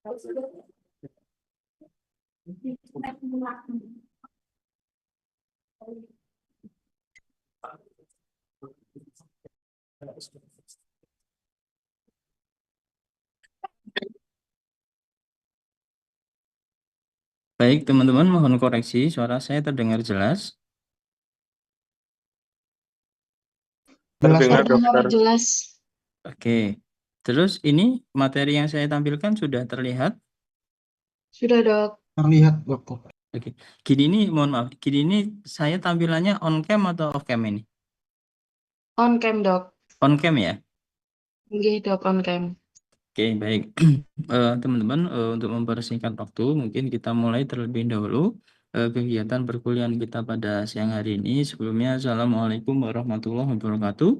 Baik, teman-teman, mohon koreksi, suara saya terdengar jelas. Jelas, Terdengar terdengar dokter. jelas. Oke, terus ini materi yang saya tampilkan sudah terlihat. Sudah, Dok. Terlihat, dokter. Oke, gini nih, mohon maaf, gini ini saya tampilannya on cam atau off cam ini? On cam, Dok. On cam ya? Nggih, Dok, on cam. Oke, baik. Teman-teman, untuk mempersingkat waktu, mungkin kita mulai terlebih dahulu kegiatan perkuliahan kita pada siang hari ini. Sebelumnya, Assalamualaikum warahmatullahi wabarakatuh.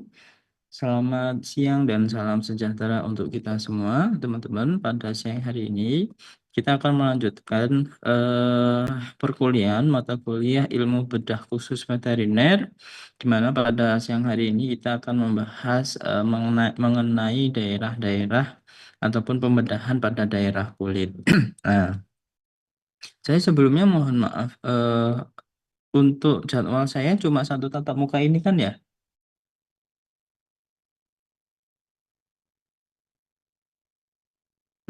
Selamat siang dan salam sejahtera untuk kita semua, teman-teman. Pada siang hari ini, kita akan melanjutkan perkuliahan mata kuliah ilmu bedah khusus veteriner, di mana pada siang hari ini kita akan membahas mengenai daerah-daerah ataupun pembedahan pada daerah kulit. Nah, saya sebelumnya mohon maaf, untuk jadwal saya cuma satu tatap muka ini kan ya?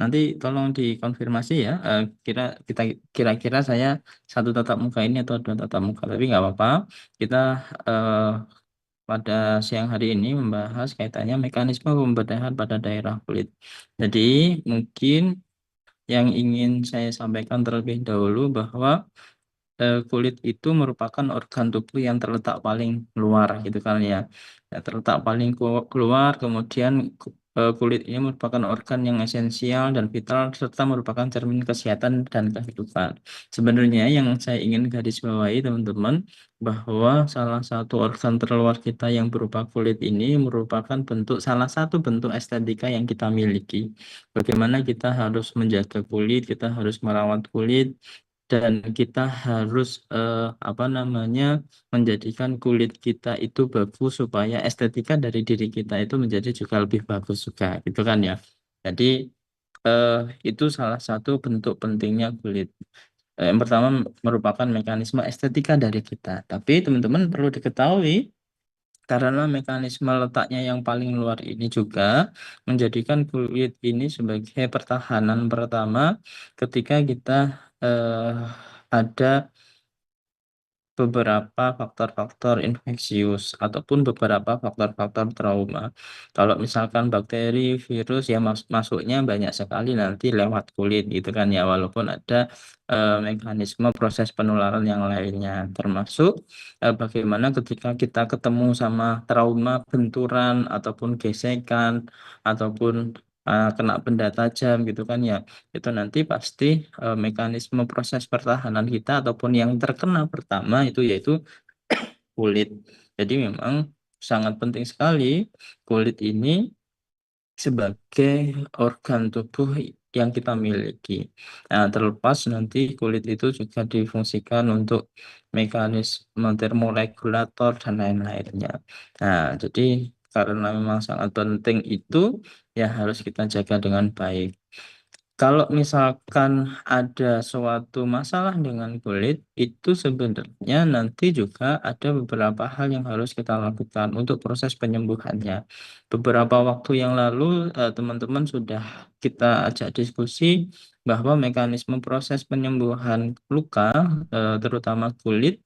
Nanti tolong dikonfirmasi ya, kira-kira saya satu tatap muka ini atau dua tatap muka, tapi nggak apa-apa. Kita eh, pada siang hari ini membahas kaitannya mekanisme pembedahan pada daerah kulit. Jadi mungkin yang ingin saya sampaikan terlebih dahulu bahwa kulit itu merupakan organ tubuh yang terletak paling luar gitu kan ya. Ya, terletak paling keluar, kemudian kulit ini merupakan organ yang esensial dan vital serta merupakan cermin kesehatan dan kehidupan. Sebenarnya yang saya ingin garis bawahi teman-teman bahwa salah satu organ terluar kita yang berupa kulit ini merupakan salah satu bentuk estetika yang kita miliki. Bagaimana kita harus menjaga kulit, kita harus merawat kulit, dan kita harus apa namanya menjadikan kulit kita itu bagus supaya estetika dari diri kita itu menjadi juga lebih bagus juga gitu kan ya. Jadi eh, itu salah satu bentuk pentingnya kulit. Yang pertama merupakan mekanisme estetika dari kita. Tapi teman-teman perlu diketahui karena mekanisme letaknya yang paling luar ini juga menjadikan kulit ini sebagai pertahanan pertama ketika kita ada beberapa faktor-faktor infeksius ataupun beberapa faktor-faktor trauma. Kalau misalkan bakteri, virus ya masuknya banyak sekali nanti lewat kulit gitu kan ya, walaupun ada mekanisme proses penularan yang lainnya, termasuk bagaimana ketika kita ketemu sama trauma benturan ataupun gesekan ataupun kena benda tajam gitu kan ya, itu nanti pasti mekanisme proses pertahanan kita ataupun yang terkena pertama itu yaitu kulit. Jadi memang sangat penting sekali kulit ini sebagai organ tubuh yang kita miliki. Nah, terlepas nanti kulit itu juga difungsikan untuk mekanisme termoregulator dan lain-lainnya. Nah, jadi karena memang sangat penting itu ya harus kita jaga dengan baik. Kalau misalkan ada suatu masalah dengan kulit, itu sebenarnya nanti juga ada beberapa hal yang harus kita lakukan untuk proses penyembuhannya. Beberapa waktu yang lalu, teman-teman sudah kita ajak diskusi bahwa mekanisme proses penyembuhan luka, terutama kulit,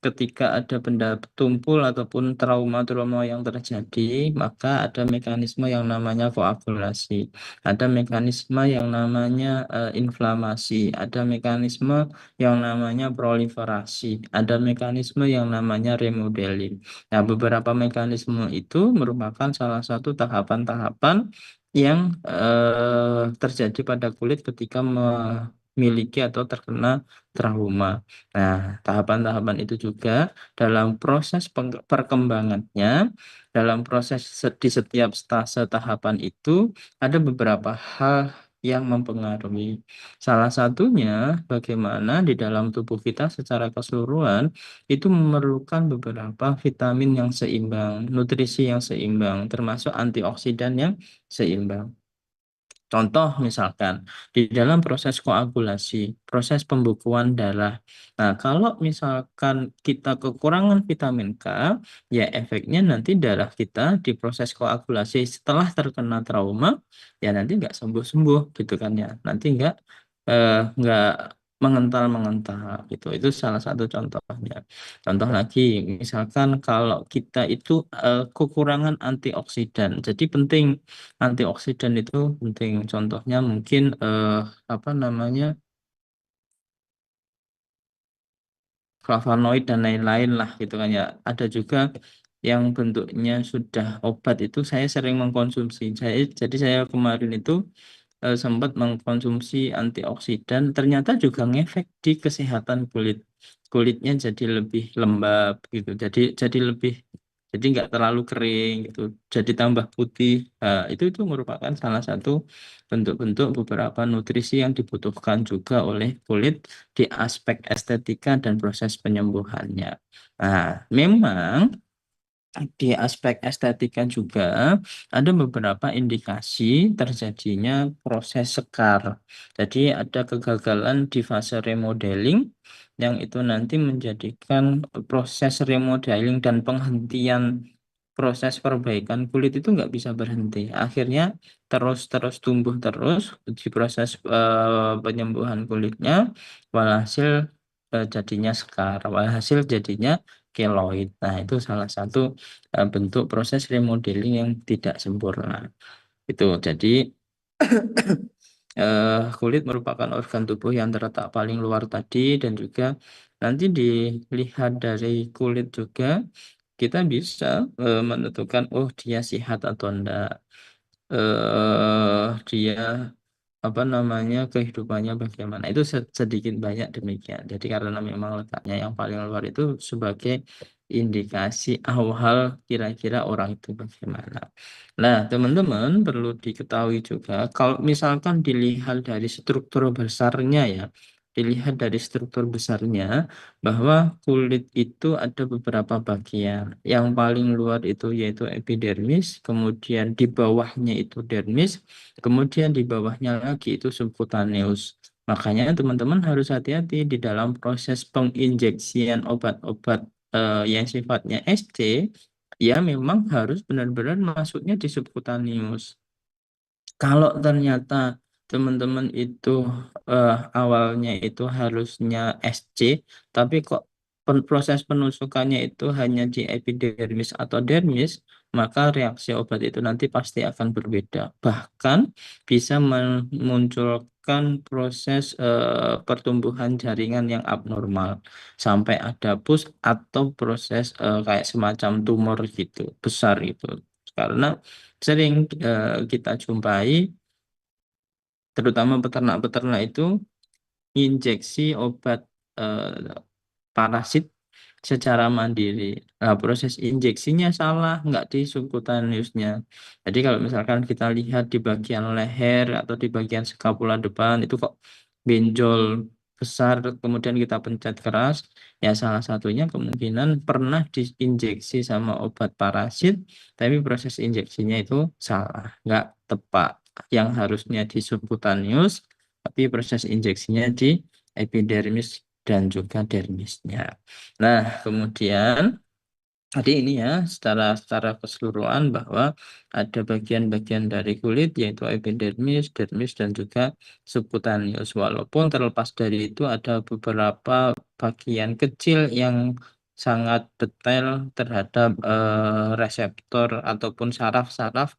ketika ada benda tumpul ataupun trauma-trauma yang terjadi, maka ada mekanisme yang namanya koagulasi. Ada mekanisme yang namanya inflamasi, ada mekanisme yang namanya proliferasi, ada mekanisme yang namanya remodeling. Nah, beberapa mekanisme itu merupakan salah satu tahapan-tahapan yang terjadi pada kulit ketika memiliki atau terkena trauma. Nah, tahapan-tahapan itu juga dalam proses perkembangannya, dalam proses di setiap stase tahapan itu ada beberapa hal yang mempengaruhi. Salah satunya bagaimana di dalam tubuh kita secara keseluruhan itu memerlukan beberapa vitamin yang seimbang, nutrisi yang seimbang, termasuk antioksidan yang seimbang. Contoh misalkan di dalam proses koagulasi, proses pembukuan darah. Nah, kalau misalkan kita kekurangan vitamin K, ya efeknya nanti darah kita di proses koagulasi setelah terkena trauma, ya nanti nggak sembuh-sembuh gitu kan ya. Nanti nggak mengental-mengental gitu. Itu salah satu contohnya. Contoh lagi, misalkan kalau kita itu kekurangan antioksidan, jadi penting antioksidan itu penting. Contohnya mungkin apa namanya flavonoid dan lain-lain lah gitu kan ya. Ada juga yang bentuknya sudah obat itu saya sering mengkonsumsi. Jadi saya kemarin itu sempat mengkonsumsi antioksidan, ternyata juga ngefek di kesehatan kulit. Kulitnya jadi lebih lembab gitu. Jadi lebih jadi nggak terlalu kering gitu. Jadi tambah putih. Nah, itu merupakan salah satu bentuk-bentuk beberapa nutrisi yang dibutuhkan juga oleh kulit di aspek estetika dan proses penyembuhannya. Nah, memang di aspek estetika juga ada beberapa indikasi terjadinya proses sekar. Jadi ada kegagalan di fase remodeling yang itu nanti menjadikan proses remodeling dan penghentian proses perbaikan kulit itu nggak bisa berhenti. Akhirnya terus tumbuh terus di proses penyembuhan kulitnya, walhasil jadinya sekar, walhasil jadinya keloid. Nah, itu salah satu bentuk proses remodeling yang tidak sempurna. Itu jadi kulit merupakan organ tubuh yang terletak paling luar tadi dan juga nanti dilihat dari kulit juga kita bisa menentukan oh dia sehat atau enggak. Dia apa namanya kehidupannya bagaimana itu sedikit banyak demikian. Jadi karena memang letaknya yang paling luar itu sebagai indikasi awal kira-kira orang itu bagaimana. Nah, teman-teman perlu diketahui juga kalau misalkan dilihat dari struktur besarnya ya, dilihat dari struktur besarnya bahwa kulit itu ada beberapa bagian. Yang paling luar itu yaitu epidermis, kemudian di bawahnya itu dermis, kemudian di bawahnya lagi itu subcutaneus. Makanya teman-teman harus hati-hati di dalam proses penginjeksian obat-obat yang sifatnya SC, ya memang harus benar-benar masuknya di subcutaneus. Kalau ternyata teman-teman itu awalnya itu harusnya SC, tapi kok proses penusukannya itu hanya di epidermis atau dermis, maka reaksi obat itu nanti pasti akan berbeda. Bahkan bisa memunculkan proses pertumbuhan jaringan yang abnormal sampai ada pus atau proses kayak semacam tumor gitu, besar gitu. Karena sering kita jumpai terutama peternak-peternak itu injeksi obat eh, parasit secara mandiri. Nah, proses injeksinya salah, nggak di subkutaneusnya. Jadi kalau misalkan kita lihat di bagian leher atau di bagian skapula depan itu kok benjol besar, kemudian kita pencet keras, ya salah satunya kemungkinan pernah diinjeksi sama obat parasit, tapi proses injeksinya itu salah, nggak tepat. Yang harusnya di subkutaneus, tapi proses injeksinya di epidermis dan juga dermisnya. Nah, kemudian tadi ini ya secara keseluruhan bahwa ada bagian-bagian dari kulit yaitu epidermis, dermis dan juga subcutaneus. Walaupun terlepas dari itu ada beberapa bagian kecil yang sangat detail terhadap reseptor ataupun saraf-saraf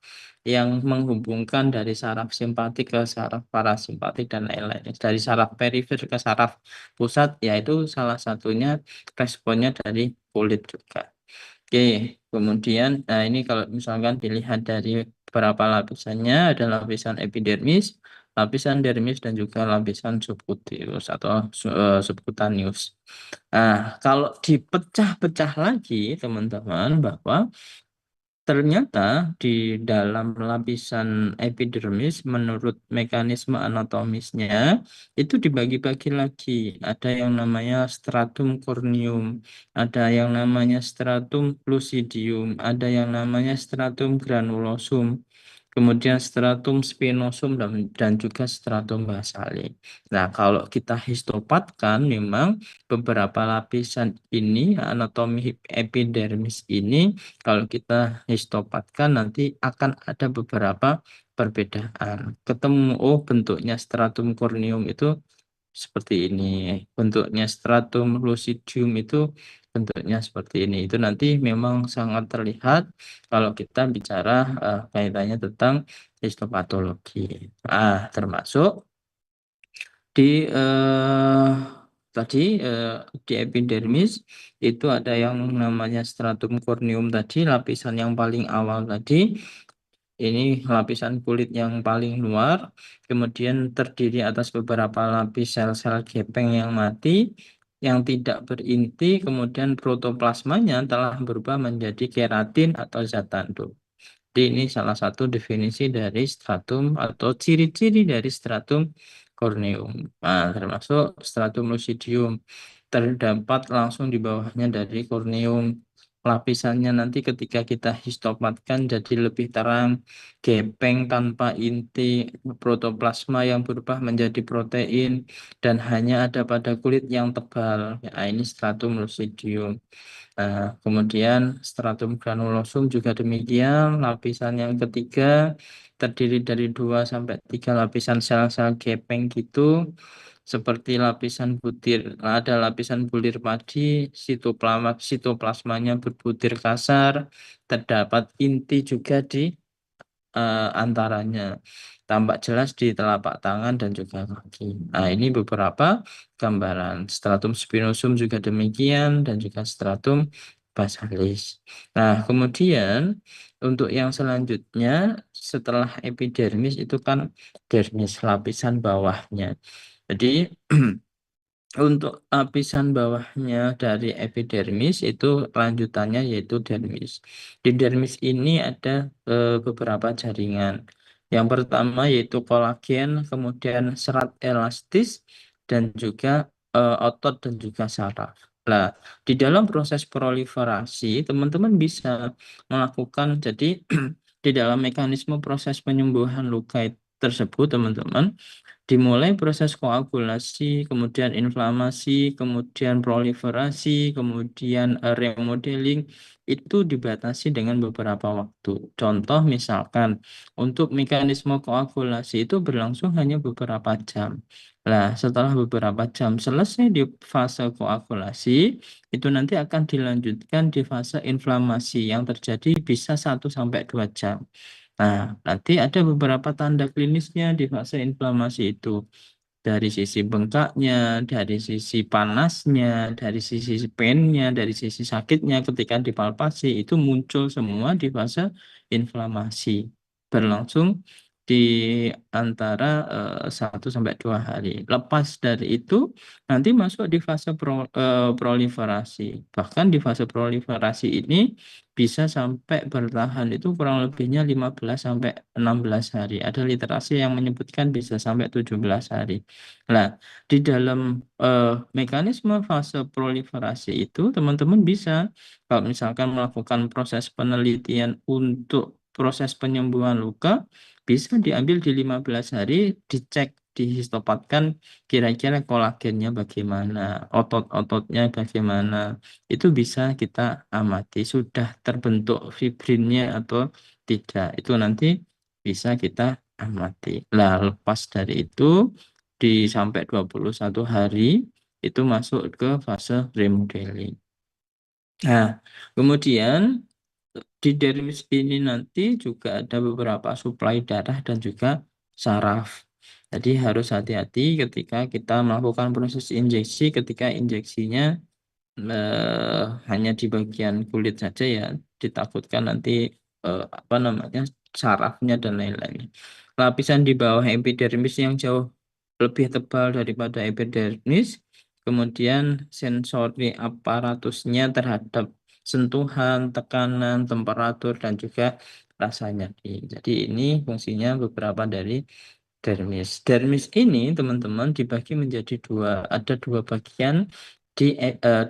yang menghubungkan dari saraf simpatik ke saraf parasimpatik dan lain-lain. Dari saraf perifer ke saraf pusat, yaitu salah satunya responnya dari kulit juga. Oke, kemudian, nah ini kalau misalkan dilihat dari beberapa lapisannya, ada lapisan epidermis, lapisan dermis, dan juga lapisan subcutaneous atau subcutaneous. Nah, kalau dipecah-pecah lagi, teman-teman, bahwa ternyata di dalam lapisan epidermis menurut mekanisme anatomisnya itu dibagi-bagi lagi. Ada yang namanya stratum corneum, ada yang namanya stratum lucidium, ada yang namanya stratum granulosum. kemudian stratum spinosum dan juga stratum basale. Nah, kalau kita histopatkan memang beberapa lapisan ini, anatomi epidermis ini, kalau kita histopatkan nanti akan ada beberapa perbedaan. Ketemu, oh bentuknya stratum corneum itu seperti ini, bentuknya stratum lucidium itu bentuknya seperti ini. Itu nanti memang sangat terlihat kalau kita bicara kaitannya tentang histopatologi. Termasuk di tadi di epidermis itu ada yang namanya stratum corneum tadi, lapisan yang paling awal tadi. Ini lapisan kulit yang paling luar, kemudian terdiri atas beberapa lapis sel-sel gepeng yang mati, yang tidak berinti, kemudian protoplasmanya telah berubah menjadi keratin atau zat tanduk. Jadi ini salah satu definisi dari stratum atau ciri-ciri dari stratum corneum. Termasuk stratum lucidium terdapat langsung di bawahnya dari corneum. Lapisannya nanti ketika kita histopatkan jadi lebih terang, gepeng tanpa inti, protoplasma yang berubah menjadi protein, dan hanya ada pada kulit yang tebal. Ini stratum lucidium. Kemudian stratum granulosum juga demikian. Lapisan yang ketiga terdiri dari 2 sampai 3 lapisan sel-sel gepeng gitu, seperti lapisan butir. Ada lapisan bulir padi, sitoplasmanya berbutir kasar, terdapat inti juga di antaranya. Tampak jelas di telapak tangan dan juga kaki. Ini beberapa gambaran. Stratum spinosum juga demikian dan juga stratum basalis. Kemudian untuk yang selanjutnya setelah epidermis itu kan dermis, lapisan bawahnya. Jadi untuk lapisan bawahnya dari epidermis itu lanjutannya yaitu dermis. Di dermis ini ada beberapa jaringan. Yang pertama yaitu kolagen, kemudian serat elastis, dan juga otot dan juga saraf. Nah, di dalam proses proliferasi, teman-teman bisa melakukan, jadi di dalam mekanisme proses penyembuhan luka tersebut, teman-teman, dimulai proses koagulasi, kemudian inflamasi, kemudian proliferasi, kemudian remodeling, itu dibatasi dengan beberapa waktu. Contoh misalkan, untuk mekanisme koagulasi itu berlangsung hanya beberapa jam. Nah, setelah beberapa jam selesai di fase koagulasi, itu nanti akan dilanjutkan di fase inflamasi yang terjadi bisa 1 sampai 2 jam. Nanti ada beberapa tanda klinisnya di fase inflamasi itu. Dari sisi bengkaknya, dari sisi panasnya, dari sisi painnya, dari sisi sakitnya ketika dipalpasi, itu muncul semua di fase inflamasi. Berlangsung di antara 1 sampai 2 hari. Lepas dari itu, nanti masuk di fase proliferasi. Bahkan di fase proliferasi ini, bisa sampai bertahan itu kurang lebihnya 15 sampai 16 hari. Ada literasi yang menyebutkan bisa sampai 17 hari. Nah, di dalam mekanisme fase proliferasi itu teman-teman bisa kalau misalkan melakukan proses penelitian untuk proses penyembuhan luka, bisa diambil di 15 hari, dicek, dihistopatkan kira-kira kolagennya bagaimana, otot-ototnya bagaimana, itu bisa kita amati sudah terbentuk fibrinnya atau tidak. Itu nanti bisa kita amati. Lah, lepas dari itu di sampai 21 hari itu masuk ke fase remodeling. Nah, kemudian di dermis ini nanti juga ada beberapa suplai darah dan juga saraf. Jadi harus hati-hati ketika kita melakukan proses injeksi, ketika injeksinya hanya di bagian kulit saja ya, ditakutkan nanti apa namanya sarafnya dan lain-lainnya. Lapisan di bawah epidermis yang jauh lebih tebal daripada epidermis, kemudian sensori aparatusnya terhadap sentuhan, tekanan, temperatur, dan juga rasa nyeri. Jadi ini fungsinya beberapa dari dermis. Dermis ini teman-teman dibagi menjadi dua, ada dua bagian. di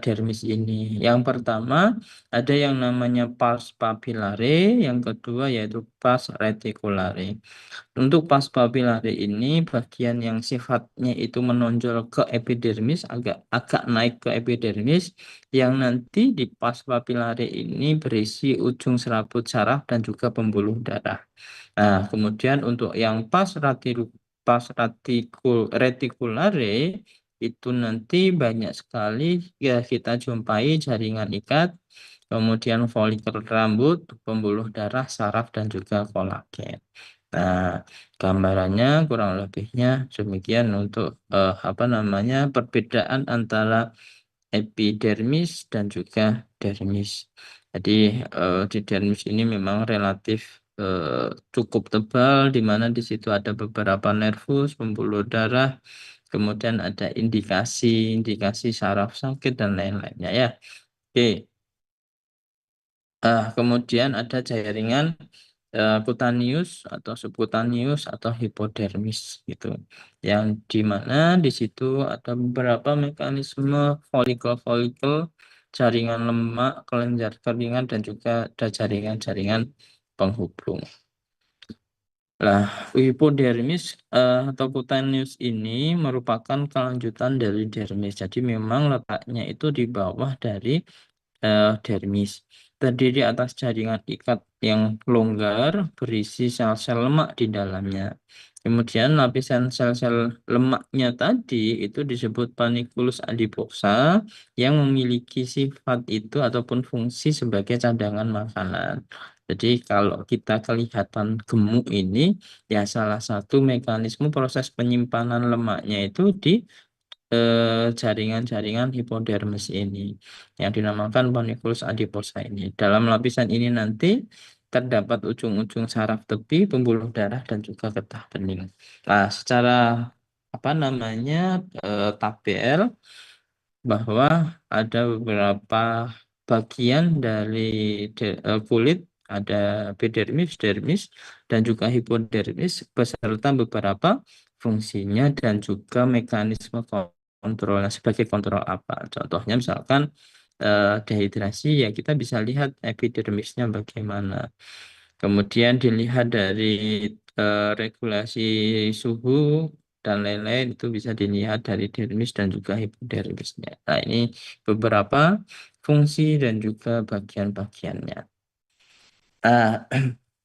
dermis ini. Yang pertama ada yang namanya pars papillare, yang kedua yaitu pars reticulare. Untuk pars papillare ini bagian yang sifatnya itu menonjol ke epidermis, agak agak naik ke epidermis, yang nanti di pars papillare ini berisi ujung serabut saraf dan juga pembuluh darah. Nah, kemudian untuk yang reticulare itu nanti banyak sekali ya kita jumpai jaringan ikat, kemudian folikel rambut, pembuluh darah, saraf dan juga kolagen. Nah, gambarannya kurang lebihnya demikian untuk apa namanya perbedaan antara epidermis dan juga dermis. Jadi di dermis ini memang relatif cukup tebal, di mana di situ ada beberapa nervus, pembuluh darah, kemudian ada indikasi saraf sakit dan lain-lainnya ya. Oke. Kemudian ada jaringan cutaneus atau subcutaneus atau hipodermis gitu. Yang di mana di situ ada beberapa mekanisme folikel-folikel, jaringan lemak, kelenjar keringat dan juga ada jaringan-jaringan penghubung. Lah, hipodermis atau cutaneus ini merupakan kelanjutan dari dermis. Jadi memang letaknya itu di bawah dari dermis, terdiri atas jaringan ikat yang longgar berisi sel-sel lemak di dalamnya. Kemudian lapisan sel-sel lemaknya tadi itu disebut panniculus adiposa yang memiliki sifat itu ataupun fungsi sebagai cadangan makanan. Jadi kalau kita kelihatan gemuk ini, ya salah satu mekanisme proses penyimpanan lemaknya itu di jaringan-jaringan hipodermis ini yang dinamakan panniculus adiposa ini. Dalam lapisan ini nanti terdapat ujung-ujung saraf tepi, pembuluh darah dan juga getah bening. Nah, secara apa namanya tabel bahwa ada beberapa bagian dari kulit, ada epidermis, dermis, dan juga hipodermis beserta beberapa fungsinya dan juga mekanisme kontrolnya sebagai kontrol apa. Contohnya misalkan dehidrasi ya kita bisa lihat epidermisnya bagaimana. Kemudian dilihat dari regulasi suhu dan lain-lain itu bisa dilihat dari dermis dan juga hipodermisnya. Nah, ini beberapa fungsi dan juga bagian-bagiannya. Ah,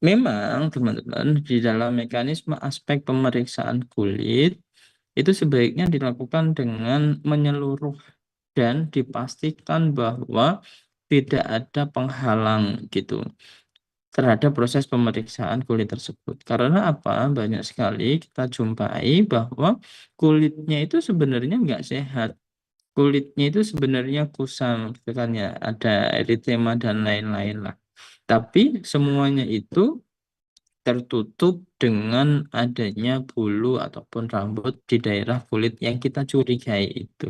memang teman-teman di dalam mekanisme aspek pemeriksaan kulit itu sebaiknya dilakukan dengan menyeluruh dan dipastikan bahwa tidak ada penghalang gitu terhadap proses pemeriksaan kulit tersebut. Karena apa? Banyak sekali kita jumpai bahwa kulitnya itu sebenarnya nggak sehat. Kulitnya itu sebenarnya kusam, gitu kan ya, ada eritema dan lain-lain lah. Tapi semuanya itu tertutup dengan adanya bulu ataupun rambut di daerah kulit yang kita curigai itu.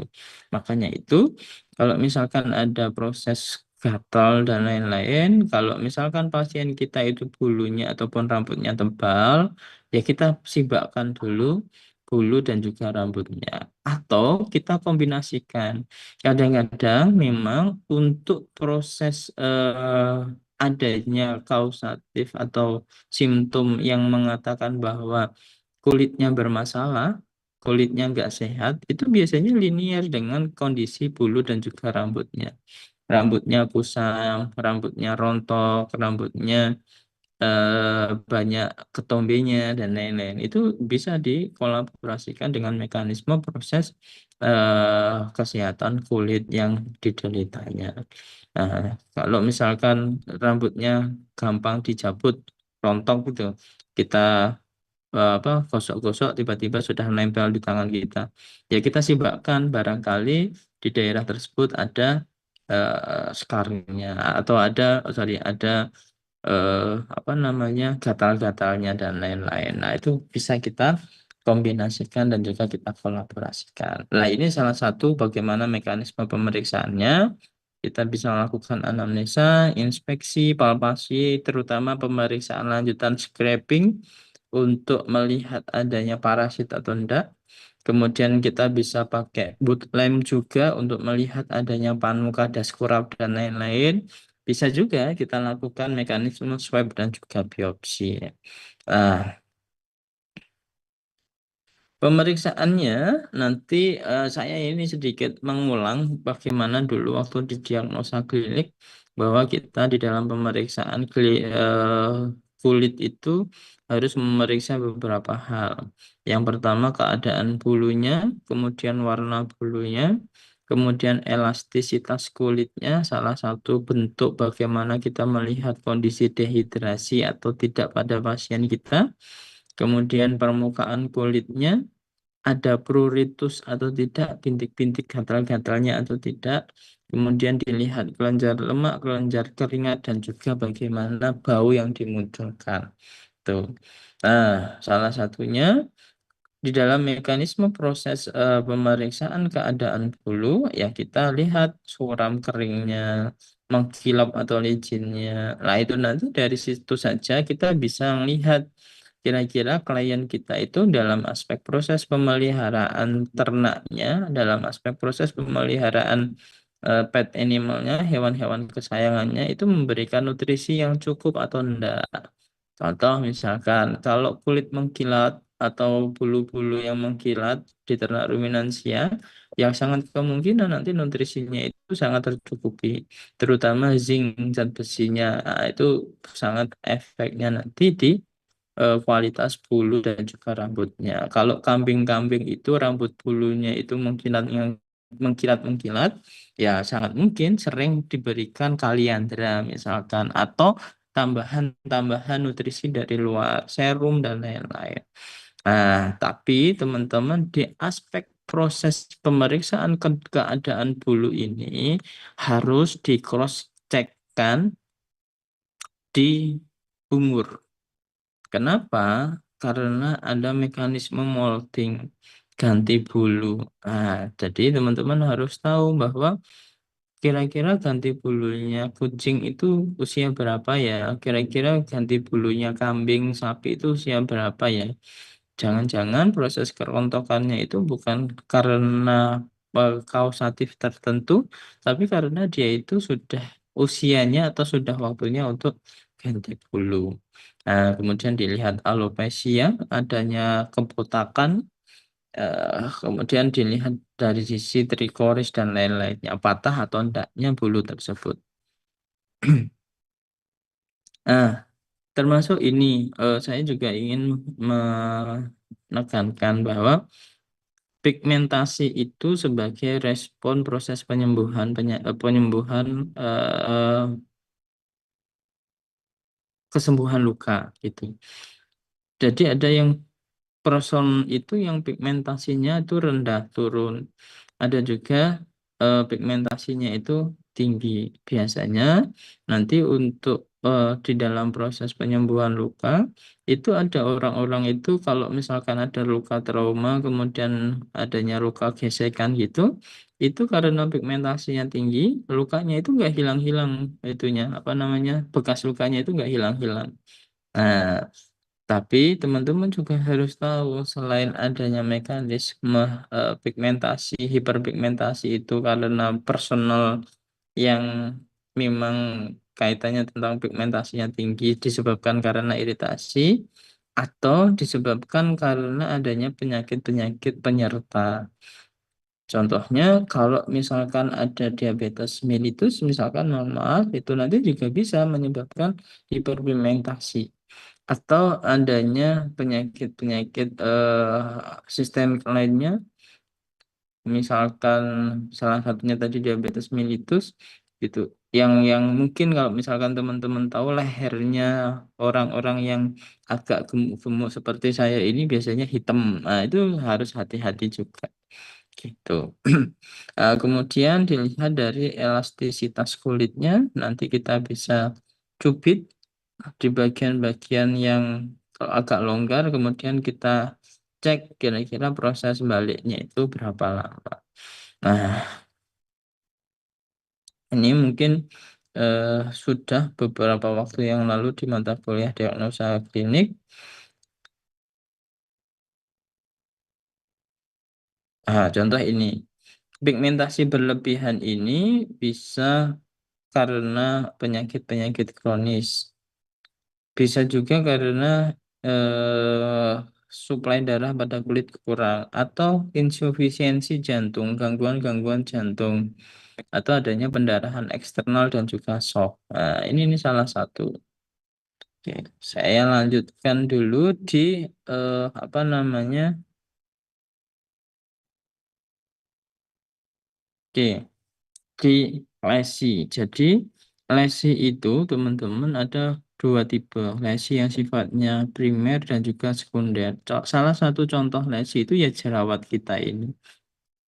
Makanya itu, kalau misalkan ada proses gatal dan lain-lain, kalau misalkan pasien kita itu bulunya ataupun rambutnya tebal, ya kita sibakkan dulu bulu dan juga rambutnya. Atau kita kombinasikan. Kadang-kadang memang untuk proses adanya kausatif atau simptom yang mengatakan bahwa kulitnya bermasalah, kulitnya nggak sehat, itu biasanya linier dengan kondisi bulu dan juga rambutnya. Rambutnya kusam, rambutnya rontok, rambutnya banyak ketombenya dan lain-lain. Itu bisa dikolaborasikan dengan mekanisme proses kesehatan kulit yang dideritanya. Nah, kalau misalkan rambutnya gampang dicabut, rontok gitu, kita apa gosok-gosok tiba-tiba sudah nempel di tangan kita. Ya kita sibakkan barangkali di daerah tersebut ada skarnya atau ada ada eh, apa namanya gatal-gatalnya dan lain-lain. Nah, itu bisa kita kombinasikan dan juga kita kolaborasikan. Nah, ini salah satu bagaimana mekanisme pemeriksaannya. Kita bisa melakukan anamnesa, inspeksi, palpasi, terutama pemeriksaan lanjutan scraping untuk melihat adanya parasit atau enggak. Kemudian kita bisa pakai bootlamp juga untuk melihat adanya panuka, daskurap, dan lain-lain. Bisa juga kita lakukan mekanisme swab dan juga biopsi. Nah, pemeriksaannya nanti saya ini sedikit mengulang bagaimana dulu waktu di diagnosa klinik bahwa kita di dalam pemeriksaan kulit itu harus memeriksa beberapa hal. Yang pertama keadaan bulunya, kemudian warna bulunya, kemudian elastisitas kulitnya, salah satu bentuk bagaimana kita melihat kondisi dehidrasi atau tidak pada pasien kita. Kemudian permukaan kulitnya, ada pruritus atau tidak, bintik-bintik gatal-gatalnya atau tidak. Kemudian dilihat kelenjar lemak, kelenjar keringat, dan juga bagaimana bau yang dimunculkan. Tuh. Nah, salah satunya di dalam mekanisme proses pemeriksaan keadaan bulu, ya kita lihat suram keringnya, mengkilap atau licinnya. Nah, itu nanti dari situ saja kita bisa melihat kira-kira klien kita itu dalam aspek proses pemeliharaan ternaknya, dalam aspek proses pemeliharaan pet animalnya, hewan-hewan kesayangannya itu memberikan nutrisi yang cukup atau enggak. Contoh misalkan kalau kulit mengkilat atau bulu-bulu yang mengkilat di ternak ruminansia, yang sangat kemungkinan nanti nutrisinya itu sangat tercukupi, terutama zinc zat besinya. Nah, itu sangat efeknya nanti di kualitas bulu dan juga rambutnya. Kalau kambing-kambing itu rambut bulunya itu mengkilat-mengkilat, ya sangat mungkin sering diberikan kaliandra misalkan atau tambahan-tambahan nutrisi dari luar, serum dan lain-lain. Nah, tapi teman-teman di aspek proses pemeriksaan keadaan bulu ini harus di cross checkkan di umur. Kenapa? Karena ada mekanisme molting, ganti bulu. Nah, jadi teman-teman harus tahu bahwa kira-kira ganti bulunya kucing itu usia berapa ya? Kira-kira ganti bulunya kambing, sapi itu usia berapa ya? Jangan-jangan proses kerontokannya itu bukan karena kausatif tertentu, tapi karena dia itu sudah usianya atau sudah waktunya untuk ganti bulu. Nah, kemudian dilihat alopecia, adanya kebotakan, kemudian dilihat dari sisi trikoris dan lain-lainnya, patah atau enggaknya bulu tersebut. Nah, termasuk ini, saya juga ingin menekankan bahwa pigmentasi itu sebagai respon proses penyembuhan kesembuhan luka gitu. Jadi ada yang person itu yang pigmentasinya itu rendah turun. Ada juga pigmentasinya itu tinggi. Biasanya nanti untuk di dalam proses penyembuhan luka itu ada orang-orang itu kalau misalkan ada luka trauma kemudian adanya luka gesekan gitu, itu karena pigmentasinya tinggi, lukanya itu nggak hilang-hilang itunya apa namanya bekas lukanya itu nggak hilang-hilang. Nah, tapi teman-teman juga harus tahu selain adanya mekanisme pigmentasi, hiperpigmentasi itu karena personal yang memang kaitannya tentang pigmentasinya tinggi disebabkan karena iritasi atau disebabkan karena adanya penyakit-penyakit penyerta. Contohnya kalau misalkan ada diabetes mellitus misalkan mohon maaf itu nanti juga bisa menyebabkan hiperpigmentasi atau adanya penyakit-penyakit sistemik lainnya, misalkan salah satunya tadi diabetes mellitus gitu. Yang mungkin kalau misalkan teman-teman tahu lehernya orang-orang yang agak gemuk-gemuk seperti saya ini biasanya hitam. Nah, itu harus hati-hati juga gitu. Kemudian dilihat dari elastisitas kulitnya, nanti kita bisa cubit di bagian-bagian yang kalau agak longgar, kemudian kita cek kira-kira proses baliknya itu berapa lama. Nah, ini mungkin sudah beberapa waktu yang lalu di mata kuliah diagnosa klinik Contoh ini, pigmentasi berlebihan ini bisa karena penyakit-penyakit kronis. Bisa juga karena eh, suplai darah pada kulit kurang atau insufisiensi jantung, gangguan-gangguan jantung, atau adanya pendarahan eksternal dan juga shock. Nah, ini salah satu. Oke, saya lanjutkan dulu di apa namanya? Oke, di lesi. Jadi lesi itu teman-teman ada dua tipe. Lesi yang sifatnya primer dan juga sekunder. Salah satu contoh lesi itu ya jerawat kita ini.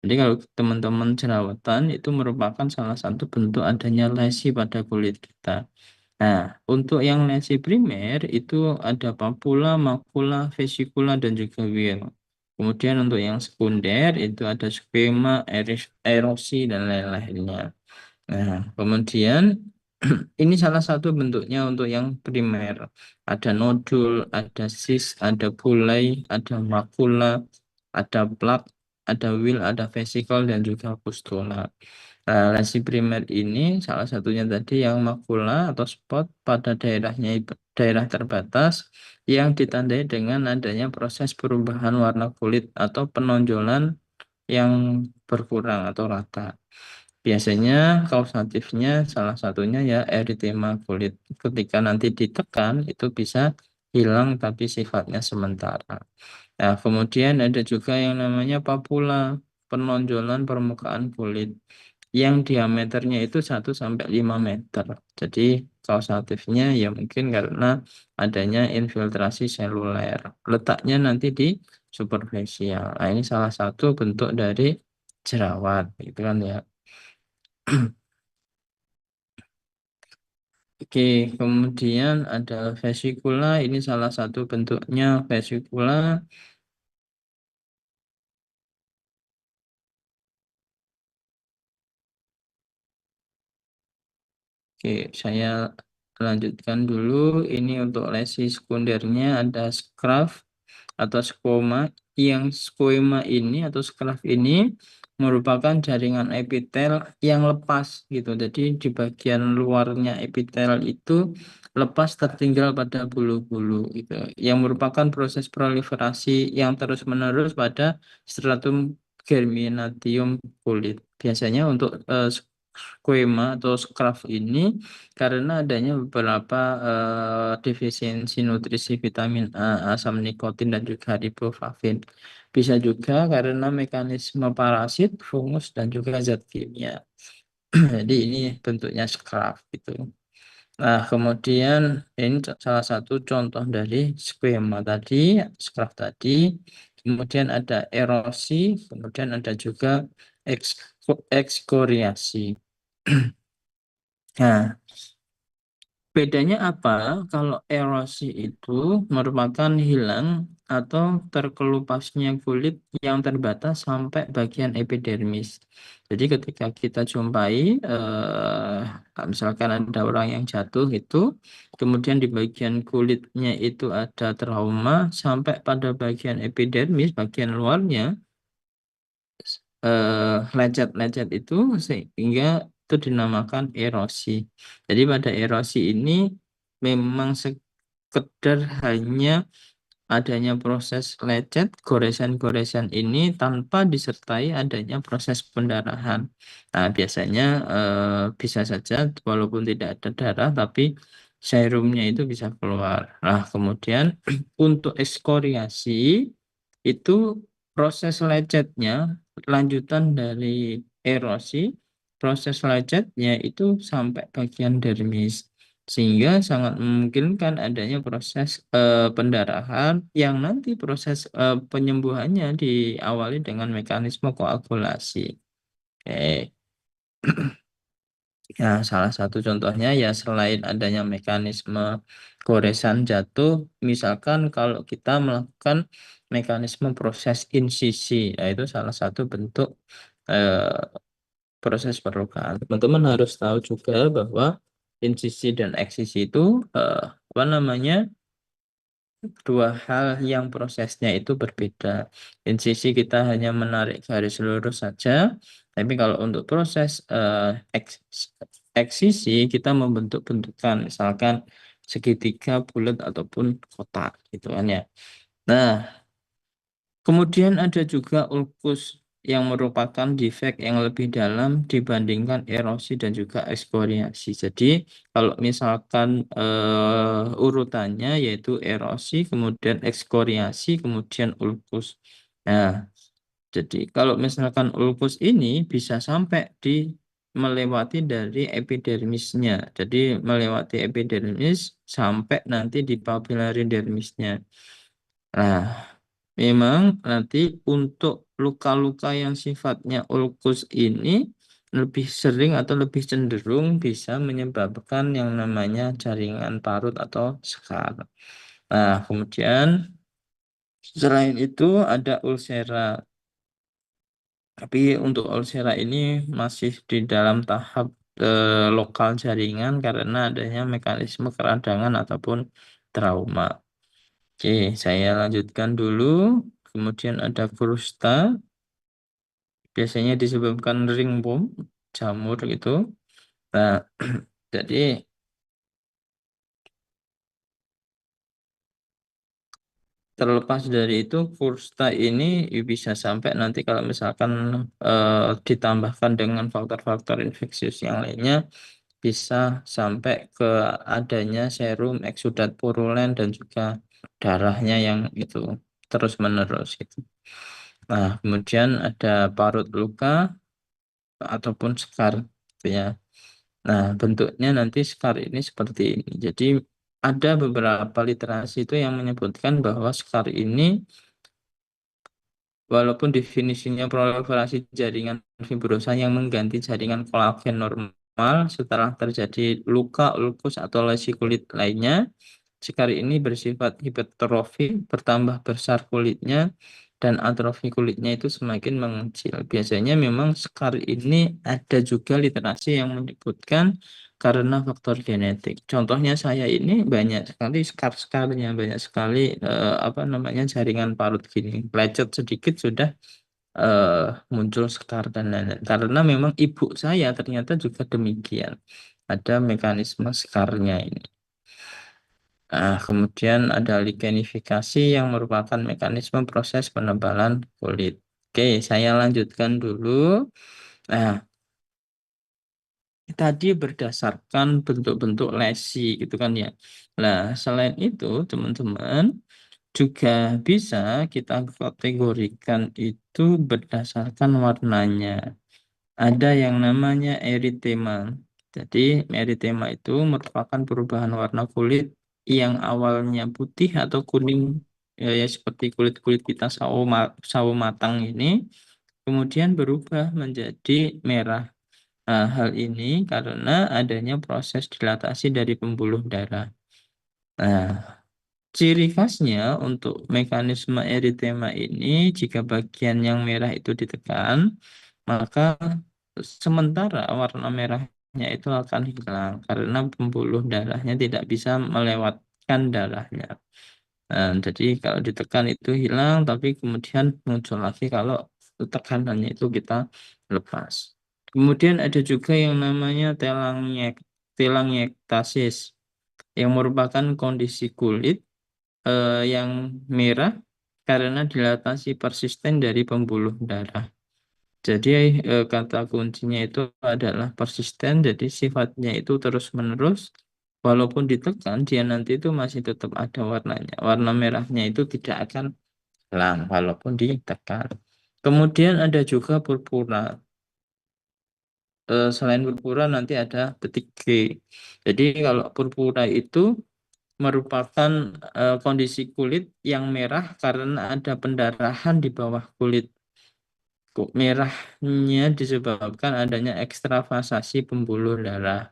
Jadi kalau teman-teman jerawatan itu merupakan salah satu bentuk adanya lesi pada kulit kita. Nah, untuk yang lesi primer itu ada papula, makula, vesikula, dan juga will. Kemudian untuk yang sekunder itu ada skema, erosi, dan lain-lainnya. Nah, kemudian ini salah satu bentuknya untuk yang primer. Ada nodul, ada sis, ada bulai, ada makula, ada plak, ada will, ada vesikel, dan juga pustula. Nah, lesi primer ini salah satunya tadi yang makula atau spot pada daerah terbatas yang ditandai dengan adanya proses perubahan warna kulit atau penonjolan yang berkurang atau rata. Biasanya kausatifnya salah satunya ya eritema kulit. Ketika nanti ditekan itu bisa hilang tapi sifatnya sementara. Nah, kemudian ada juga yang namanya papula, penonjolan permukaan kulit yang diameternya itu 1 sampai 5 meter. Jadi kausatifnya ya mungkin karena adanya infiltrasi seluler. Letaknya nanti di superficial. Nah, ini salah satu bentuk dari jerawat, gitu kan ya. Oke, kemudian ada vesikula, ini salah satu bentuknya vesikula. Oke, saya lanjutkan dulu. Ini untuk lesi sekundernya ada scraf atau skoma. Yang skema ini atau scraf ini merupakan jaringan epitel yang lepas gitu. Jadi di bagian luarnya epitel itu lepas tertinggal pada bulu-bulu gitu. Yang merupakan proses proliferasi yang terus-menerus pada stratum germinatium kulit. Biasanya untuk skema atau scraf ini karena adanya beberapa defisiensi nutrisi vitamin A, asam nikotin, dan juga riboflavin. Bisa juga karena mekanisme parasit, fungus, dan juga zat kimia. Jadi ini bentuknya scraf gitu. Nah, kemudian ini salah satu contoh dari skema tadi, scraf tadi. Kemudian ada erosi, kemudian ada juga ekskoriasi. Nah, bedanya apa? Kalau erosi itu merupakan hilang atau terkelupasnya kulit yang terbatas sampai bagian epidermis. Jadi ketika kita jumpai, misalkan ada orang yang jatuh itu, kemudian di bagian kulitnya itu ada trauma sampai pada bagian epidermis, bagian luarnya, lecet-lecet itu sehingga itu dinamakan erosi. Jadi pada erosi ini memang sekedar hanya adanya proses lecet, goresan-goresan ini tanpa disertai adanya proses pendarahan. Nah, biasanya bisa saja walaupun tidak ada darah tapi serumnya itu bisa keluar. Nah, kemudian untuk ekskoriasi itu proses lecetnya lanjutan dari erosi, proses lecetnya itu sampai bagian dermis sehingga sangat memungkinkan adanya proses pendarahan yang nanti proses penyembuhannya diawali dengan mekanisme koagulasi. Oke. Ya, salah satu contohnya ya selain adanya mekanisme goresan jatuh, misalkan kalau kita melakukan mekanisme proses insisi, nah itu salah satu bentuk eh, proses perlukaan. Teman-teman harus tahu juga bahwa insisi dan eksisi itu apa namanya dua hal yang prosesnya itu berbeda. Insisi kita hanya menarik garis lurus saja, tapi kalau untuk proses eksisi kita membentuk bentukan, misalkan segitiga, bulat ataupun kotak, gitu kan ya. Nah, kemudian ada juga ulkus yang merupakan defek yang lebih dalam dibandingkan erosi dan juga ekskoriasi. Jadi kalau misalkan urutannya yaitu erosi, kemudian ekskoriasi, kemudian ulkus. Nah, jadi kalau misalkan ulkus ini bisa sampai di melewati dari epidermisnya. Jadi melewati epidermis sampai nanti di papillary dermisnya. Nah, memang nanti untuk luka-luka yang sifatnya ulkus ini lebih sering atau lebih cenderung bisa menyebabkan yang namanya jaringan parut atau skar. Nah, kemudian selain itu ada ulcera. Tapi untuk ulcera ini masih di dalam tahap lokal jaringan karena adanya mekanisme keradangan ataupun trauma. Oke, saya lanjutkan dulu. Kemudian ada krusta, biasanya disebabkan ringworm, jamur gitu. Nah, jadi terlepas dari itu, krusta ini bisa sampai nanti kalau misalkan ditambahkan dengan faktor-faktor infeksius yang lainnya, bisa sampai ke adanya serum, eksudat purulen, dan juga darahnya yang itu terus-menerus gitu. Nah, kemudian ada parut luka ataupun skar gitu ya. Nah, bentuknya nanti skar ini seperti ini. Jadi ada beberapa literasi itu yang menyebutkan bahwa skar ini walaupun definisinya proliferasi jaringan fibrosa yang mengganti jaringan kolagen normal setelah terjadi luka, ulkus, atau lesi kulit lainnya, skar ini bersifat hipertrofi, bertambah besar kulitnya, dan atrofi kulitnya itu semakin mengecil. Biasanya memang skar ini ada juga literasi yang menyebutkan karena faktor genetik. Contohnya saya ini banyak sekali skar-skarnya, banyak sekali apa namanya jaringan parut gini. Lecet sedikit sudah eh, muncul skar dan lain-lain. Karena memang ibu saya ternyata juga demikian. Ada mekanisme skarnya ini. Nah, kemudian ada ligenifikasi yang merupakan mekanisme proses penebalan kulit. Oke, saya lanjutkan dulu. Nah, tadi berdasarkan bentuk-bentuk lesi gitu kan ya. Nah, selain itu teman-teman juga bisa kita kategorikan itu berdasarkan warnanya. Ada yang namanya eritema. Jadi eritema itu merupakan perubahan warna kulit yang awalnya putih atau kuning ya seperti kulit-kulit kita sawo matang ini kemudian berubah menjadi merah. Nah, hal ini karena adanya proses dilatasi dari pembuluh darah. Nah, ciri khasnya untuk mekanisme eritema ini, jika bagian yang merah itu ditekan, maka sementara warna merahnya itu akan hilang karena pembuluh darahnya tidak bisa melewatkan darahnya. Nah, jadi kalau ditekan itu hilang, tapi kemudian muncul lagi kalau tekanannya itu kita lepas. Kemudian ada juga yang namanya telangiektasis, yang merupakan kondisi kulit yang merah karena dilatasi persisten dari pembuluh darah. Jadi kata kuncinya itu adalah persisten, jadi sifatnya itu terus-menerus. Walaupun ditekan, dia nanti itu masih tetap ada warnanya. Warna merahnya itu tidak akan hilang walaupun ditekan. Kemudian ada juga purpura. Selain purpura nanti ada detik G. Jadi kalau purpura itu merupakan kondisi kulit yang merah karena ada pendarahan di bawah kulit. Kok merahnya disebabkan adanya ekstravasasi pembuluh darah.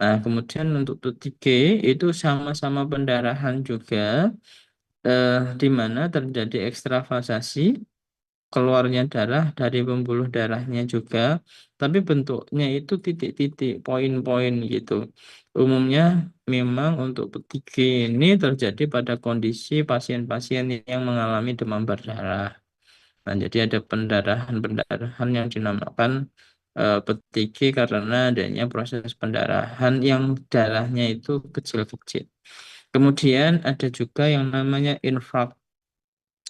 Nah, kemudian untuk titik G itu sama-sama pendarahan juga, di mana terjadi ekstravasasi, keluarnya darah dari pembuluh darahnya juga, tapi bentuknya itu titik-titik, poin-poin gitu. Umumnya memang untuk petika ini terjadi pada kondisi pasien-pasien yang mengalami demam berdarah. Nah, jadi ada pendarahan-pendarahan yang dinamakan petiki karena adanya proses pendarahan yang darahnya itu kecil-kecil. Kemudian ada juga yang namanya infrak.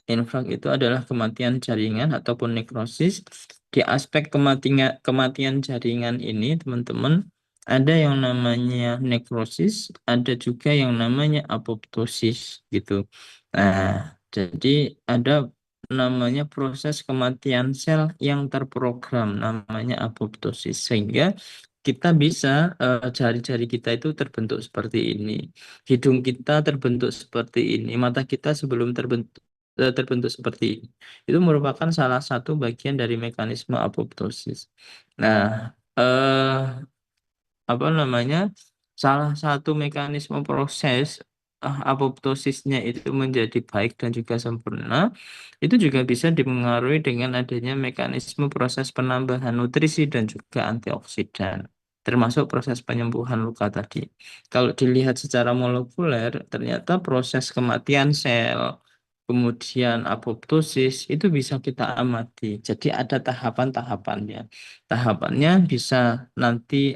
Infrak itu adalah kematian jaringan ataupun nekrosis. Di aspek kematian jaringan ini, teman-teman, ada yang namanya nekrosis, ada juga yang namanya apoptosis gitu. Nah, jadi ada namanya proses kematian sel yang terprogram, namanya apoptosis, sehingga kita bisa jari-jari kita itu terbentuk seperti ini, hidung kita terbentuk seperti ini, mata kita sebelum terbentuk seperti ini. Itu merupakan salah satu bagian dari mekanisme apoptosis. Nah, eh, apa namanya? Salah satu mekanisme proses apoptosisnya itu menjadi baik dan juga sempurna, itu juga bisa dipengaruhi dengan adanya mekanisme proses penambahan nutrisi dan juga antioksidan, termasuk proses penyembuhan luka tadi. Kalau dilihat secara molekuler, ternyata proses kematian sel, kemudian apoptosis itu bisa kita amati. Jadi ada tahapan-tahapannya. Tahapannya bisa nanti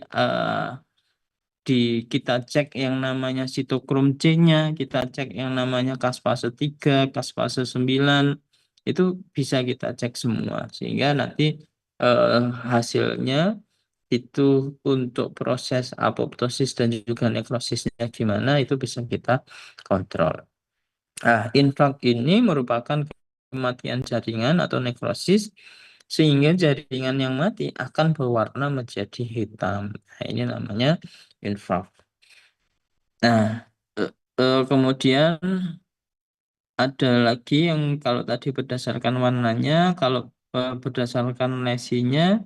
di kita cek yang namanya sitokrom C-nya, kita cek yang namanya kaspase 3, kaspase 9, itu bisa kita cek semua. Sehingga nanti eh, hasilnya itu untuk proses apoptosis dan juga nekrosisnya gimana itu bisa kita kontrol. Nah, infrak ini merupakan kematian jaringan atau nekrosis sehingga jaringan yang mati akan berwarna menjadi hitam. Nah, ini namanya infrak. Nah, eh, kemudian ada lagi yang kalau tadi berdasarkan warnanya, kalau berdasarkan lesinya,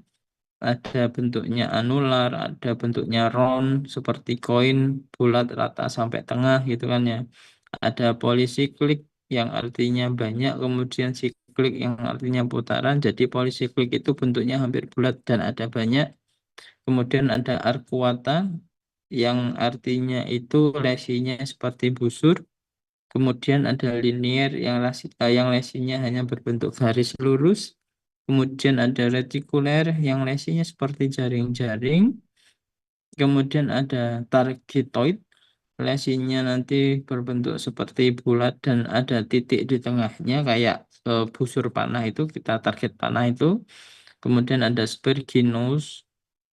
ada bentuknya anular, ada bentuknya round seperti koin, bulat, rata sampai tengah gitu kan ya. Ada polisiklik yang artinya banyak, kemudian siklik yang artinya putaran. Jadi polisiklik itu bentuknya hampir bulat dan ada banyak. Kemudian ada arcuata yang artinya itu lesinya seperti busur. Kemudian ada linier yang lesinya hanya berbentuk garis lurus. Kemudian ada retikuler yang lesinya seperti jaring-jaring. Kemudian ada targetoid, lesinya nanti berbentuk seperti bulat dan ada titik di tengahnya kayak busur panah itu, kita target panah itu. Kemudian ada spirginous,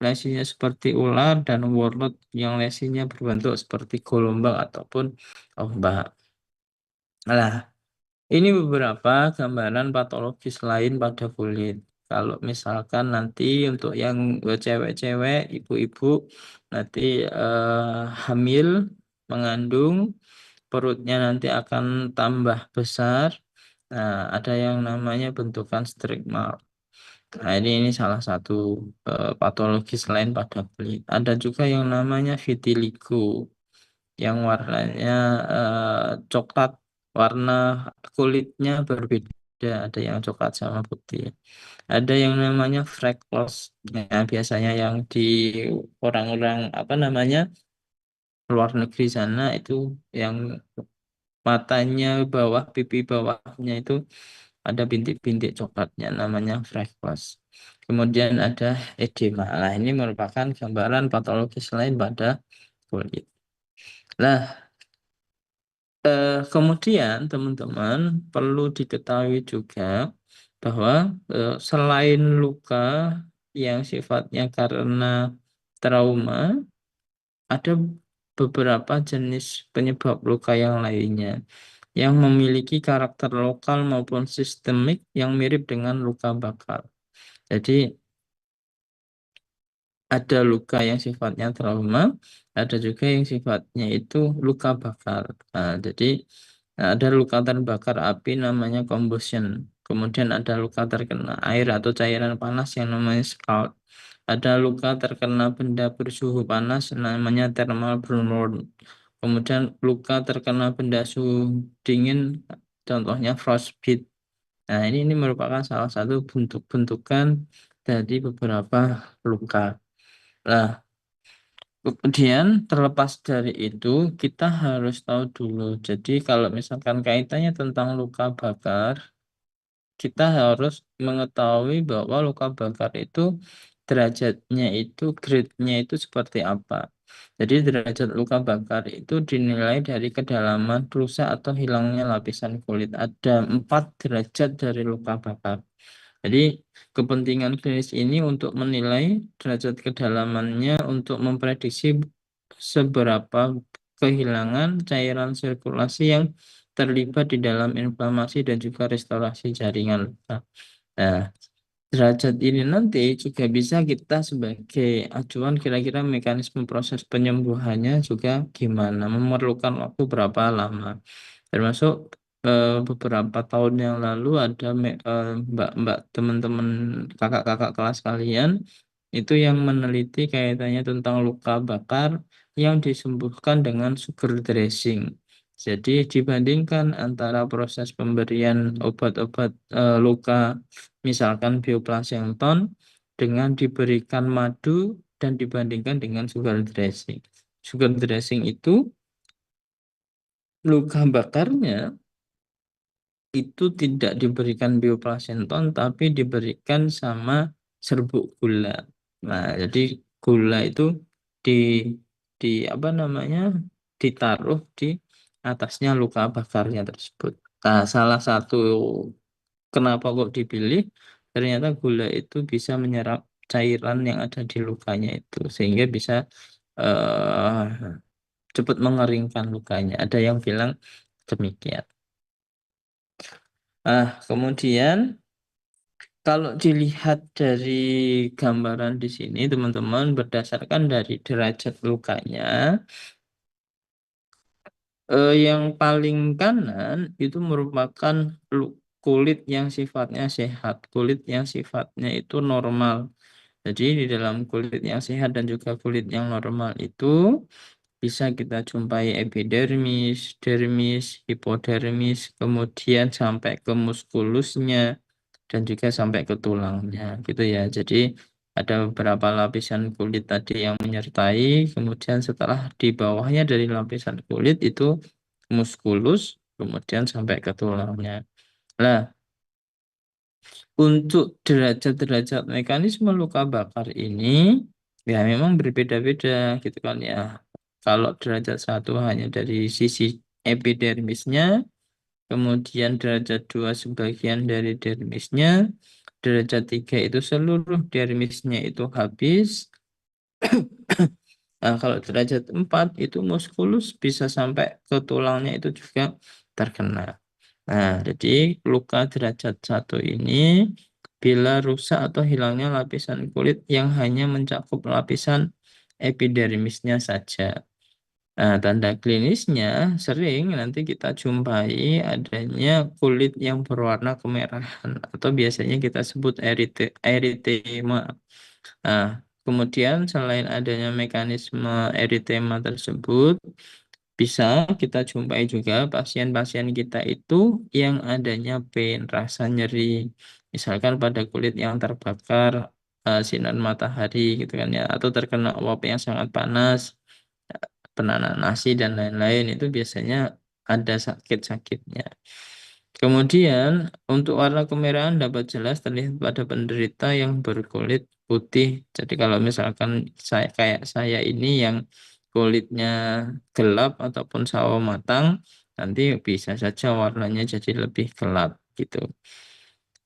lesinya seperti ular, dan worlet yang lesinya berbentuk seperti gelombang ataupun ombak. Nah, ini beberapa gambaran patologis lain pada kulit. Kalau misalkan nanti untuk yang cewek-cewek, ibu-ibu nanti hamil, mengandung, perutnya nanti akan tambah besar. Nah, ada yang namanya bentukan streak mark. Nah, ini salah satu patologis lain pada kulit. Ada juga yang namanya vitiligo yang warnanya coklat, warna kulitnya berbeda, ada yang coklat sama putih. Ada yang namanya freckles, ya, biasanya yang di orang-orang apa namanya luar negeri sana itu yang matanya bawah, pipi bawahnya itu ada bintik-bintik coklatnya, namanya freckles. Kemudian ada edema. Nah, ini merupakan gambaran patologis lain pada kulit. Nah, kemudian teman-teman perlu diketahui juga bahwa selain luka yang sifatnya karena trauma, ada beberapa jenis penyebab luka yang lainnya yang memiliki karakter lokal maupun sistemik yang mirip dengan luka bakar. Jadi ada luka yang sifatnya trauma, ada juga yang sifatnya itu luka bakar. Nah, jadi ada luka terbakar api namanya combustion. Kemudian ada luka terkena air atau cairan panas yang namanya scald. Ada luka terkena benda bersuhu panas namanya thermal burn. Kemudian luka terkena benda suhu dingin, contohnya frostbite. Nah, ini merupakan salah satu bentuk-bentukan dari beberapa luka. Nah, Kemudian terlepas dari itu, kita harus tahu dulu. Jadi kalau misalkan kaitannya tentang luka bakar, kita harus mengetahui bahwa luka bakar itu derajatnya itu, grade-nya itu seperti apa. Jadi derajat luka bakar itu dinilai dari kedalaman, rusak atau hilangnya lapisan kulit. Ada 4 derajat dari luka bakar. Jadi kepentingan klinis ini untuk menilai derajat kedalamannya untuk memprediksi seberapa kehilangan cairan sirkulasi yang terlibat di dalam inflamasi dan juga restorasi jaringan luka. Nah, derajat ini nanti juga bisa kita sebagai acuan kira-kira mekanisme proses penyembuhannya juga gimana, memerlukan waktu berapa lama. Termasuk beberapa tahun yang lalu ada mbak-mbak teman-teman kakak-kakak kelas kalian itu yang meneliti kaitannya tentang luka bakar yang disembuhkan dengan sugar dressing. Jadi dibandingkan antara proses pemberian obat-obat luka misalkan bioplasenton dengan diberikan madu dan dibandingkan dengan sugar dressing. Sugar dressing itu luka bakarnya itu tidak diberikan bioplasenton tapi diberikan sama serbuk gula. Nah, jadi gula itu di di apa namanya? Ditaruh di atasnya luka bakarnya tersebut. Nah, salah satu kenapa kok dipilih? Ternyata gula itu bisa menyerap cairan yang ada di lukanya itu sehingga bisa eh, cepat mengeringkan lukanya. Ada yang bilang demikian. Kemudian kalau dilihat dari gambaran di sini, teman-teman, berdasarkan dari derajat lukanya, yang paling kanan itu merupakan kulit yang sifatnya sehat, kulit yang sifatnya itu normal. Jadi di dalam kulit yang sehat dan juga kulit yang normal itu bisa kita jumpai epidermis, dermis, hipodermis, kemudian sampai ke muskulusnya dan juga sampai ke tulangnya gitu ya. Jadi ada beberapa lapisan kulit tadi yang menyertai, kemudian setelah di bawahnya dari lapisan kulit itu muskulus, kemudian sampai ke tulangnya. Nah, untuk derajat-derajat mekanisme luka bakar ini ya memang berbeda-beda gitu kan ya. Kalau derajat satu hanya dari sisi epidermisnya, kemudian derajat 2 sebagian dari dermisnya, derajat 3 itu seluruh dermisnya itu habis. Nah, kalau derajat 4 itu muskulus bisa sampai ke tulangnya itu juga terkena. Nah, jadi luka derajat satu ini bila rusak atau hilangnya lapisan kulit yang hanya mencakup lapisan epidermisnya saja. Nah, tanda klinisnya sering nanti kita jumpai adanya kulit yang berwarna kemerahan atau biasanya kita sebut eritema. Nah, kemudian selain adanya mekanisme eritema tersebut, bisa kita jumpai juga pasien-pasien kita itu yang adanya pain, rasa nyeri, misalkan pada kulit yang terbakar sinar matahari gitu kan ya, atau terkena uap yang sangat panas, penanak nasi dan lain-lain itu biasanya ada sakit-sakitnya. Kemudian untuk warna kemerahan dapat jelas terlihat pada penderita yang berkulit putih. Jadi kalau misalkan saya kayak saya ini yang kulitnya gelap ataupun sawo matang, nanti bisa saja warnanya jadi lebih gelap gitu.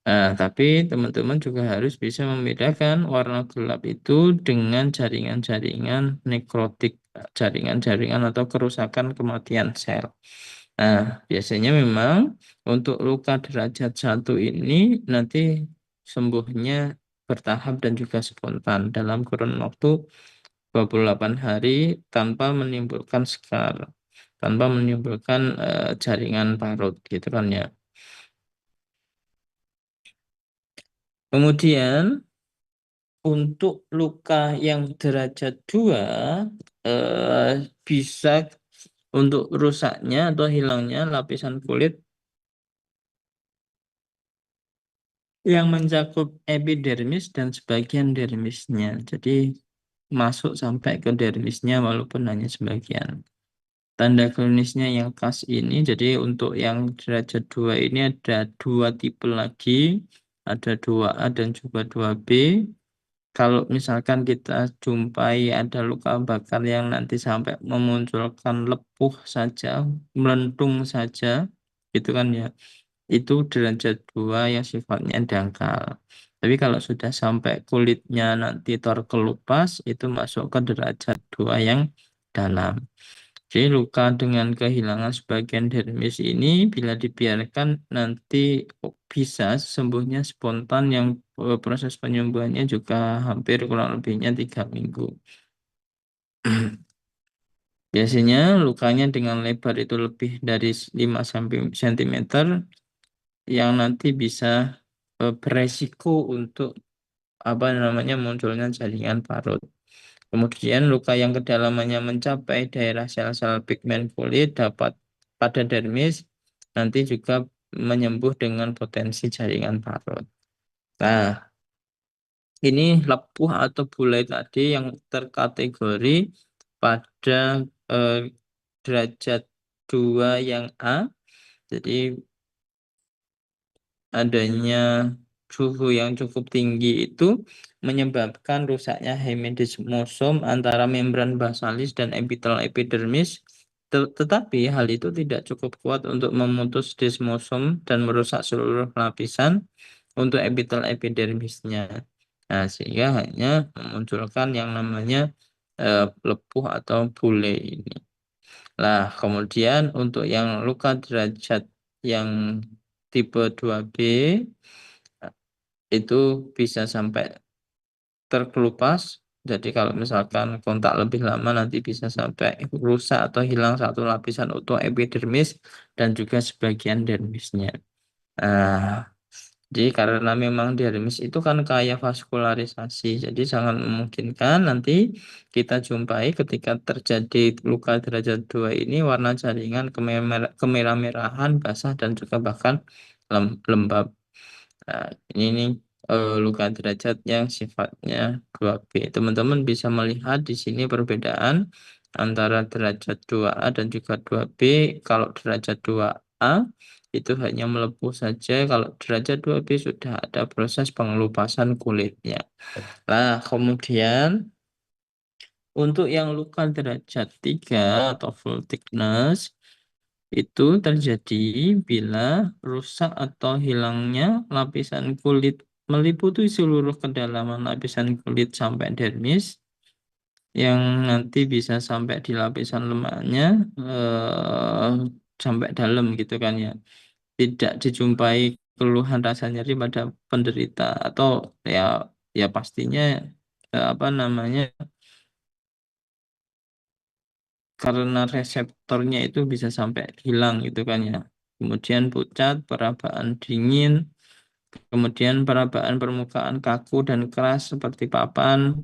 Nah, tapi teman-teman juga harus bisa membedakan warna gelap itu dengan jaringan-jaringan nekrotik, jaringan-jaringan atau kerusakan kematian sel. Nah, biasanya memang untuk luka derajat satu ini nanti sembuhnya bertahap dan juga spontan dalam kurun waktu 28 hari tanpa menimbulkan skar, tanpa menimbulkan jaringan parut gitu kan ya. Kemudian untuk luka yang derajat 2 bisa untuk rusaknya atau hilangnya lapisan kulit yang mencakup epidermis dan sebagian dermisnya. Jadi masuk sampai ke dermisnya walaupun hanya sebagian. Tanda klinisnya yang khas ini, jadi untuk yang derajat 2 ini ada dua tipe lagi, ada 2A dan juga 2B. Kalau misalkan kita jumpai ada luka bakar yang nanti sampai memunculkan lepuh saja, melentung saja, gitu kan ya, itu derajat 2 yang sifatnya dangkal. Tapi kalau sudah sampai kulitnya nanti terkelupas, itu masuk ke derajat 2 yang dalam. Jadi luka dengan kehilangan sebagian dermis ini bila dibiarkan nanti bisa sembuhnya spontan yang proses penyembuhannya juga hampir kurang lebihnya 3 minggu. Biasanya lukanya dengan lebar itu lebih dari 5 cm yang nanti bisa beresiko untuk apa namanya munculnya jaringan parut. Kemudian luka yang kedalamannya mencapai daerah sel-sel pigmen kulit dapat pada dermis nanti juga menyembuh dengan potensi jaringan parut. Nah, ini lepuh atau bule tadi yang terkategori pada eh, derajat 2 yang A. Jadi adanya suhu yang cukup tinggi itu menyebabkan rusaknya hemidesmosom antara membran basalis dan epitel epidermis. Tetapi hal itu tidak cukup kuat untuk memutus desmosom dan merusak seluruh lapisan untuk epitel epidermisnya. Nah, sehingga hanya memunculkan yang namanya lepuh atau bule ini. Lah, kemudian untuk yang luka derajat yang tipe 2B itu bisa sampai terkelupas. Jadi kalau misalkan kontak lebih lama nanti bisa sampai rusak atau hilang satu lapisan utuh epidermis dan juga sebagian dermisnya. Nah, jadi karena memang dermis itu kan kaya vaskularisasi, jadi sangat memungkinkan nanti kita jumpai ketika terjadi luka derajat 2 ini warna jaringan kemerah-merahan, basah dan juga bahkan lembab. Nah, ini nih luka derajat yang sifatnya 2B. Teman-teman bisa melihat di sini perbedaan antara derajat 2A dan juga 2B. Kalau derajat 2A itu hanya melepuh saja, kalau derajat 2B sudah ada proses pengelupasan kulitnya. Nah, kemudian untuk yang luka derajat 3 atau full thickness itu terjadi bila rusak atau hilangnya lapisan kulit meliputi seluruh kedalaman lapisan kulit sampai dermis yang nanti bisa sampai di lapisan lemaknya eh, sampai dalam gitu kan ya. Tidak dijumpai keluhan rasa nyeri pada penderita atau ya ya pastinya apa namanya karena reseptornya itu bisa sampai hilang gitu kan ya. Kemudian pucat, perabaan dingin, kemudian perabaan permukaan kaku dan keras seperti papan.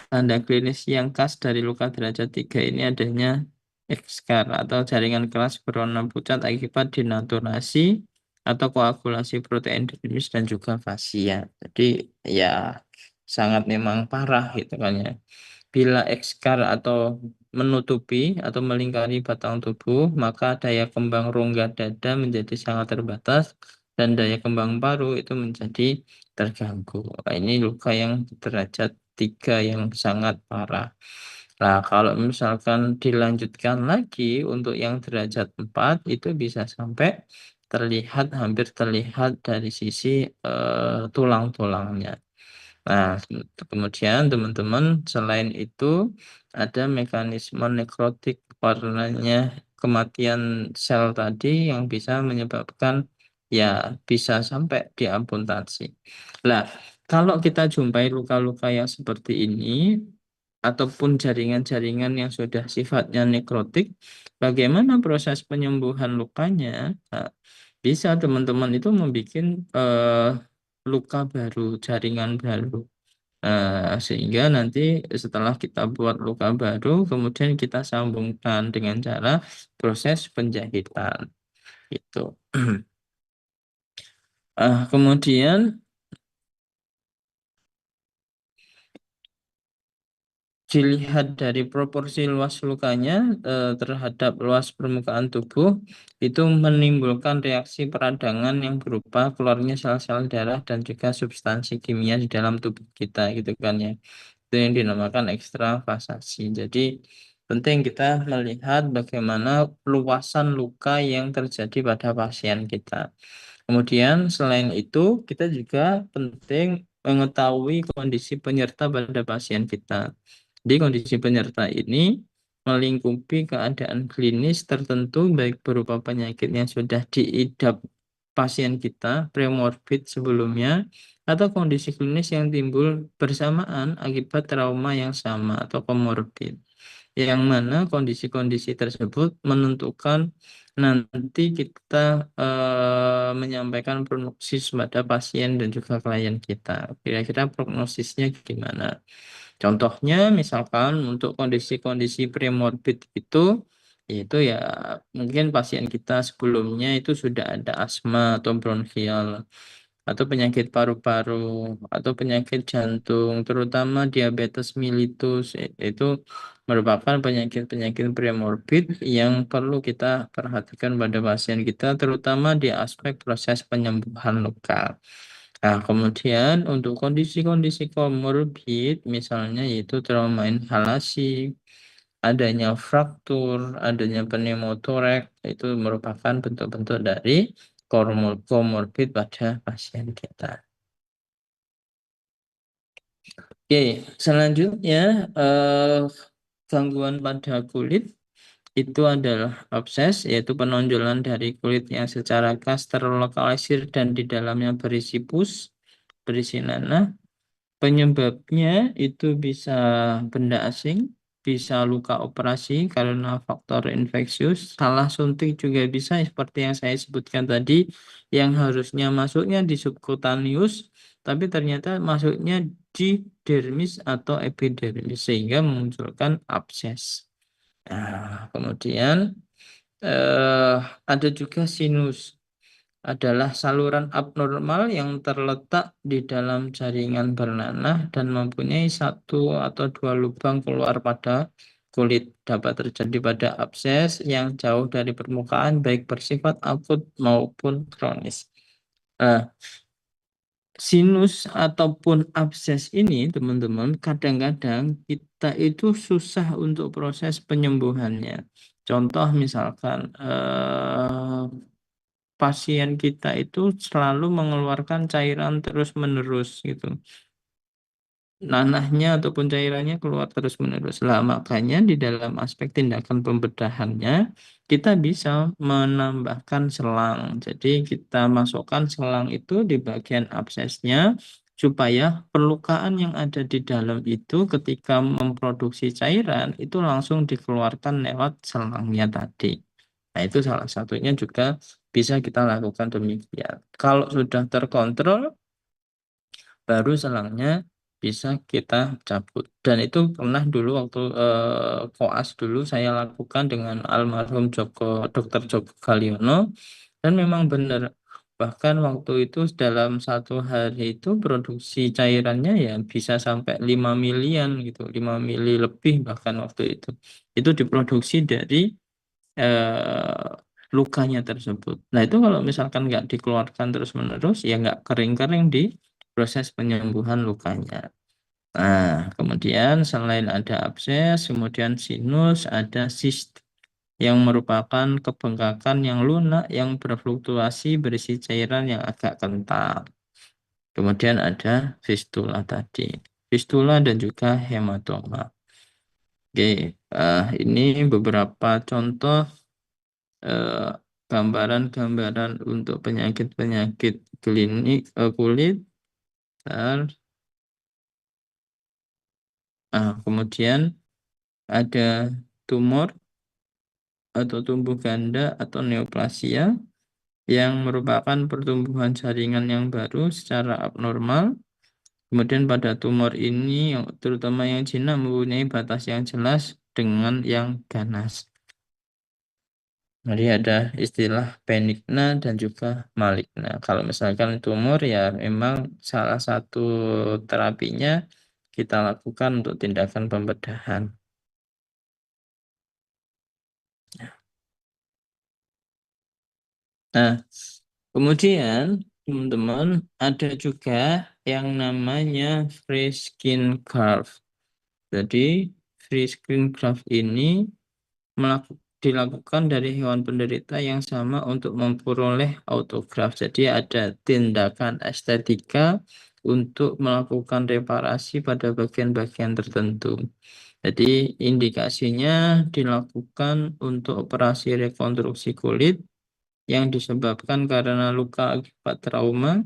Tanda klinis yang khas dari luka derajat 3 ini adanya ekskar atau jaringan keras berwarna pucat akibat denaturasi atau koagulasi protein dermis dan juga fasia. Jadi ya sangat memang parah gitu kan ya. Bila ekskar atau menutupi atau melingkari batang tubuh, maka daya kembang rongga dada menjadi sangat terbatas dan daya kembang paru itu menjadi terganggu. Nah, ini luka yang derajat 3 yang sangat parah. Nah, kalau misalkan dilanjutkan lagi untuk yang derajat 4 itu bisa sampai terlihat hampir terlihat dari sisi tulang-tulangnya. Nah, kemudian teman-teman selain itu ada mekanisme nekrotik karenanya kematian sel tadi yang bisa menyebabkan ya bisa sampai diamputasi. Nah, kalau kita jumpai luka-luka yang seperti ini ataupun jaringan-jaringan yang sudah sifatnya nekrotik, bagaimana proses penyembuhan lukanya? Nah, bisa teman-teman itu membuat luka baru, jaringan baru. Sehingga nanti setelah kita buat luka baru, kemudian kita sambungkan dengan cara proses penjahitan. Itu. Kemudian dilihat dari proporsi luas lukanya terhadap luas permukaan tubuh itu menimbulkan reaksi peradangan yang berupa keluarnya sel-sel darah dan juga substansi kimia di dalam tubuh kita gitu kan ya. Itu yang dinamakan ekstravasasi. Jadi penting kita melihat bagaimana luasan luka yang terjadi pada pasien kita. Kemudian selain itu kita juga penting mengetahui kondisi penyerta pada pasien kita. Di kondisi penyerta ini melingkupi keadaan klinis tertentu baik berupa penyakit yang sudah diidap pasien kita, premorbid sebelumnya, atau kondisi klinis yang timbul bersamaan akibat trauma yang sama atau komorbid. Yang mana kondisi-kondisi tersebut menentukan nanti kita menyampaikan prognosis pada pasien dan juga klien kita. Kira-kira prognosisnya gimana? Contohnya misalkan untuk kondisi-kondisi premorbid itu ya mungkin pasien kita sebelumnya itu sudah ada asma atau bronkial atau penyakit paru-paru atau penyakit jantung terutama diabetes mellitus itu merupakan penyakit-penyakit premorbid yang perlu kita perhatikan pada pasien kita terutama di aspek proses penyembuhan luka. Nah, kemudian untuk kondisi-kondisi komorbid, misalnya yaitu trauma inhalasi, adanya fraktur, adanya pneumotoraks, itu merupakan bentuk-bentuk dari komorbid pada pasien kita. Oke, selanjutnya gangguan pada kulit itu adalah abses, yaitu penonjolan dari kulit yang secara khas terlokalisir dan di dalamnya berisi pus, berisi nanah. Penyebabnya itu bisa benda asing, bisa luka operasi karena faktor infeksius, salah suntik juga bisa seperti yang saya sebutkan tadi, yang harusnya masuknya di subkutaneus, tapi ternyata masuknya di dermis atau epidermis sehingga memunculkan abses. Nah, kemudian eh, ada juga sinus adalah saluran abnormal yang terletak di dalam jaringan bernanah dan mempunyai satu atau dua lubang keluar pada kulit. Dapat terjadi pada abses yang jauh dari permukaan, baik bersifat akut maupun kronis. Nah, sinus ataupun abses ini, teman-teman, kadang-kadang kita itu susah untuk proses penyembuhannya. Contoh misalkan, pasien kita itu selalu mengeluarkan cairan terus-menerus gitu. Nanahnya ataupun cairannya keluar terus-menerus. Lah, makanya di dalam aspek tindakan pembedahannya kita bisa menambahkan selang. Jadi kita masukkan selang itu di bagian absesnya supaya perlukaan yang ada di dalam itu ketika memproduksi cairan itu langsung dikeluarkan lewat selangnya tadi. Nah, itu salah satunya juga bisa kita lakukan demikian. Kalau sudah terkontrol, baru selangnya bisa kita cabut. Dan itu pernah dulu waktu koas dulu saya lakukan dengan almarhum Dr. Joko Galiono, dan memang benar. Bahkan waktu itu dalam satu hari itu produksi cairannya ya bisa sampai 5 milian gitu, 5 mili lebih bahkan waktu itu. Itu diproduksi dari eh, lukanya tersebut. Nah, itu kalau misalkan nggak dikeluarkan terus-menerus, ya nggak kering-kering di proses penyembuhan lukanya. Nah, kemudian selain ada abses, kemudian sinus, ada sist yang merupakan kebengkakan yang lunak yang berfluktuasi berisi cairan yang agak kental. Kemudian ada fistula tadi. Fistula dan juga hematoma. Oke, ini beberapa contoh eh, gambaran-gambaran untuk penyakit-penyakit klinik kulit. Bentar. Kemudian ada tumor atau tumbuh ganda atau neoplasia yang merupakan pertumbuhan jaringan yang baru secara abnormal. Kemudian pada tumor ini, terutama yang jinak, mempunyai batas yang jelas dengan yang ganas. Jadi ada istilah benigna dan juga maligna. Kalau misalkan tumor ya memang salah satu terapinya kita lakukan untuk tindakan pembedahan. Nah, kemudian teman-teman ada juga yang namanya free skin graft. Jadi free skin graft ini dilakukan dari hewan penderita yang sama untuk memperoleh autograf. Jadi ada tindakan estetika untuk melakukan reparasi pada bagian-bagian tertentu. Jadi indikasinya dilakukan untuk operasi rekonstruksi kulit yang disebabkan karena luka akibat trauma,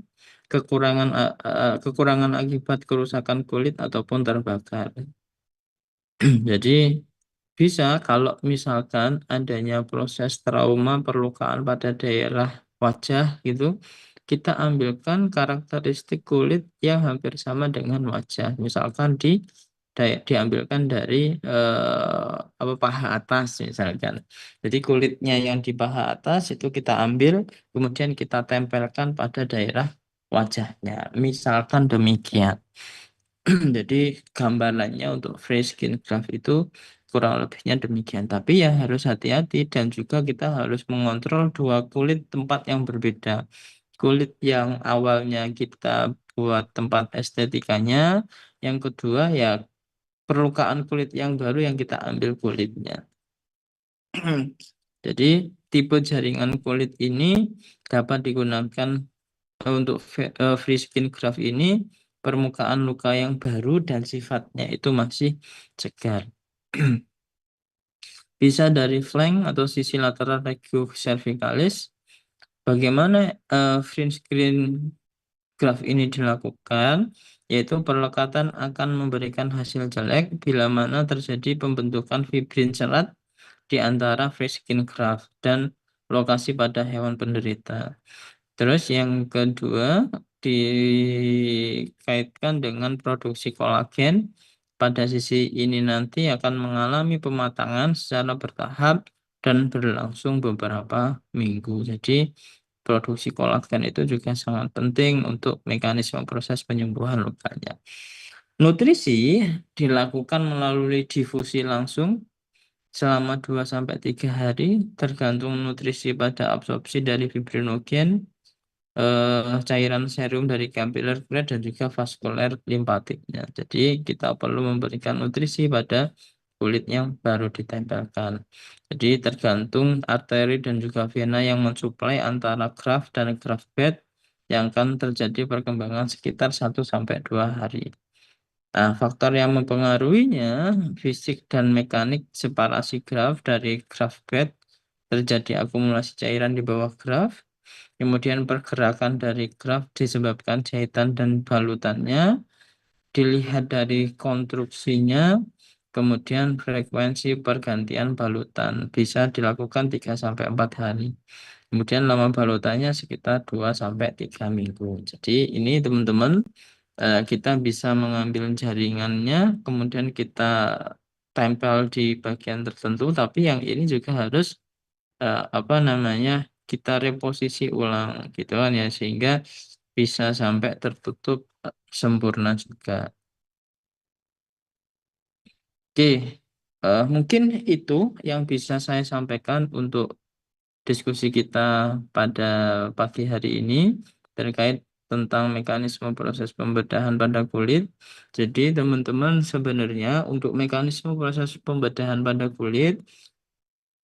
kekurangan akibat kerusakan kulit ataupun terbakar. Jadi bisa kalau misalkan adanya proses trauma perlukaan pada daerah wajah gitu, kita ambilkan karakteristik kulit yang hampir sama dengan wajah. Misalkan diambilkan dari apa paha atas misalkan. Jadi kulitnya yang di paha atas itu kita ambil, kemudian kita tempelkan pada daerah wajahnya. Misalkan demikian. Jadi gambarannya untuk free skin graft itu kurang lebihnya demikian. Tapi ya harus hati-hati dan juga kita harus mengontrol dua kulit tempat yang berbeda. Kulit yang awalnya kita buat tempat estetikanya, yang kedua ya perlukaan kulit yang baru yang kita ambil kulitnya. Jadi tipe jaringan kulit ini dapat digunakan untuk free skin graft ini permukaan luka yang baru dan sifatnya itu masih segar. Bisa dari flank atau sisi lateral regio cervicalis. Bagaimana free skin graft ini dilakukan? Yaitu perlekatan akan memberikan hasil jelek bila mana terjadi pembentukan fibrin serat di antara free skin graft dan lokasi pada hewan penderita. Terus yang kedua dikaitkan dengan produksi kolagen. Pada sisi ini nanti akan mengalami pematangan secara bertahap dan berlangsung beberapa minggu. Jadi produksi kolagen itu juga sangat penting untuk mekanisme proses penyembuhan lukanya. Nutrisi dilakukan melalui difusi langsung selama 2 sampai 3 hari tergantung nutrisi pada absorpsi dari fibrinogen, cairan serum dari capilar thread dan juga vaskuler limpatiknya. Jadi kita perlu memberikan nutrisi pada kulit yang baru ditempelkan. Jadi tergantung arteri dan juga vena yang mensuplai antara graft dan graft bed yang akan terjadi perkembangan sekitar 1 sampai 2 hari. Nah, faktor yang mempengaruhinya fisik dan mekanik separasi graft dari graft bed, terjadi akumulasi cairan di bawah graft, kemudian pergerakan dari graft disebabkan jahitan dan balutannya, dilihat dari konstruksinya, kemudian frekuensi pergantian balutan bisa dilakukan 3 sampai 4 hari. Kemudian lama balutannya sekitar 2 sampai 3 minggu. Jadi ini teman-teman kita bisa mengambil jaringannya, kemudian kita tempel di bagian tertentu, tapi yang ini juga harus apa namanya kita reposisi ulang gitu kan ya sehingga bisa sampai tertutup sempurna juga. Oke, mungkin itu yang bisa saya sampaikan untuk diskusi kita pada pagi hari ini terkait tentang mekanisme proses pembedahan pada kulit. Jadi teman-teman sebenarnya untuk mekanisme proses pembedahan pada kulit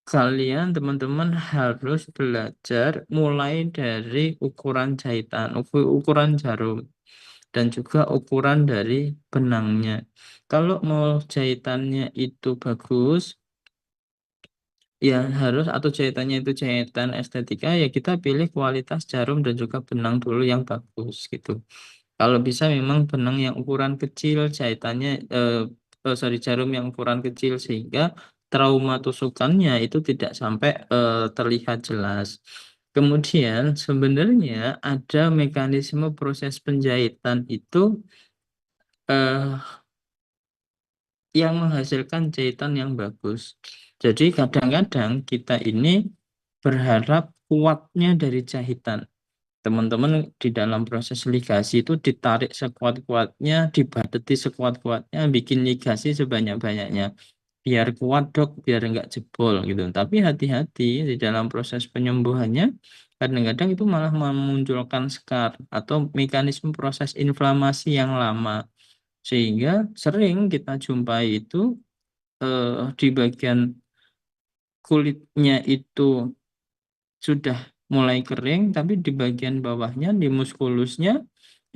kalian teman-teman harus belajar mulai dari ukuran jahitan, ukuran jarum, dan juga ukuran dari benangnya. Kalau mau jahitannya itu bagus, ya harus atau jahitannya itu jahitan estetika, ya kita pilih kualitas jarum dan juga benang dulu yang bagus gitu. Kalau bisa memang benang yang ukuran kecil, jahitannya sorry jarum yang ukuran kecil sehingga trauma tusukannya itu tidak sampai terlihat jelas. Kemudian sebenarnya ada mekanisme proses penjahitan itu eh, yang menghasilkan jahitan yang bagus. Jadi kadang-kadang kita ini berharap kuatnya dari jahitan. Teman-teman di dalam proses ligasi itu ditarik sekuat-kuatnya, dibadeti sekuat-kuatnya, bikin ligasi sebanyak-banyaknya. Biar kuat dok, biar enggak jebol gitu. Tapi hati-hati di dalam proses penyembuhannya, kadang-kadang itu malah memunculkan skar atau mekanisme proses inflamasi yang lama. Sehingga sering kita jumpai itu di bagian kulitnya itu sudah mulai kering, tapi di bagian bawahnya, di muskulusnya,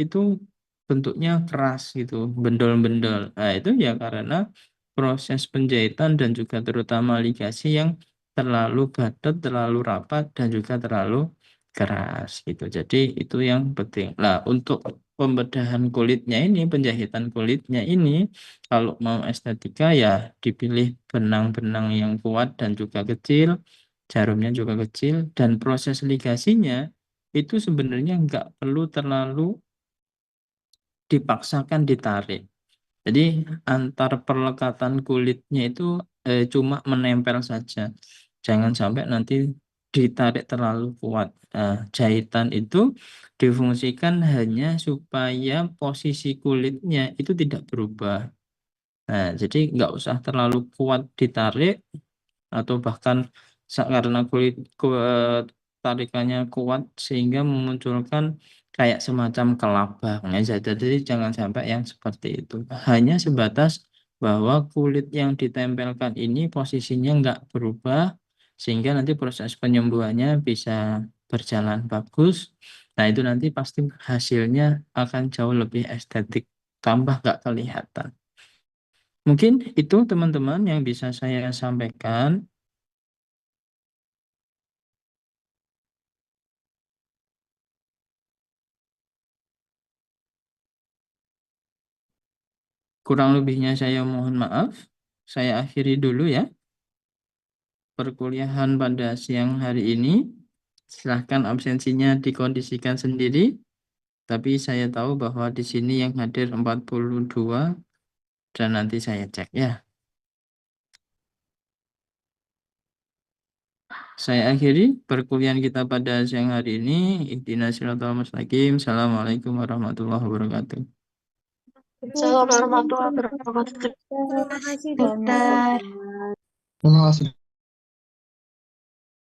itu bentuknya keras gitu, bendol-bendol. Nah, itu ya karena proses penjahitan dan juga terutama ligasi yang terlalu padat, terlalu rapat, dan juga terlalu keras gitu. Jadi itu yang penting. Nah, untuk pembedahan kulitnya ini, penjahitan kulitnya ini, kalau mau estetika ya dipilih benang-benang yang kuat dan juga kecil, jarumnya juga kecil, dan proses ligasinya itu sebenarnya nggak perlu terlalu dipaksakan ditarik. Jadi antar perlekatan kulitnya itu cuma menempel saja. Jangan sampai nanti ditarik terlalu kuat. Nah, jahitan itu difungsikan hanya supaya posisi kulitnya itu tidak berubah. Nah, jadi nggak usah terlalu kuat ditarik atau bahkan karena tarikannya kuat sehingga memunculkan kayak semacam kelabangnya. Jadi jangan sampai yang seperti itu. Hanya sebatas bahwa kulit yang ditempelkan ini posisinya nggak berubah sehingga nanti proses penyembuhannya bisa berjalan bagus. Nah, itu nanti pasti hasilnya akan jauh lebih estetik, tambah nggak kelihatan. Mungkin itu teman-teman yang bisa saya sampaikan. Kurang lebihnya saya mohon maaf. Saya akhiri dulu ya perkuliahan pada siang hari ini. Silahkan absensinya dikondisikan sendiri. Tapi saya tahu bahwa di sini yang hadir 42 dan nanti saya cek ya. Saya akhiri perkuliahan kita pada siang hari ini. Ihdinas siratal mustaqim. Assalamualaikum warahmatullahi wabarakatuh. Salam warahmatullahi wabarakatuh. Terima kasih banyak. Dokter. Terima kasih.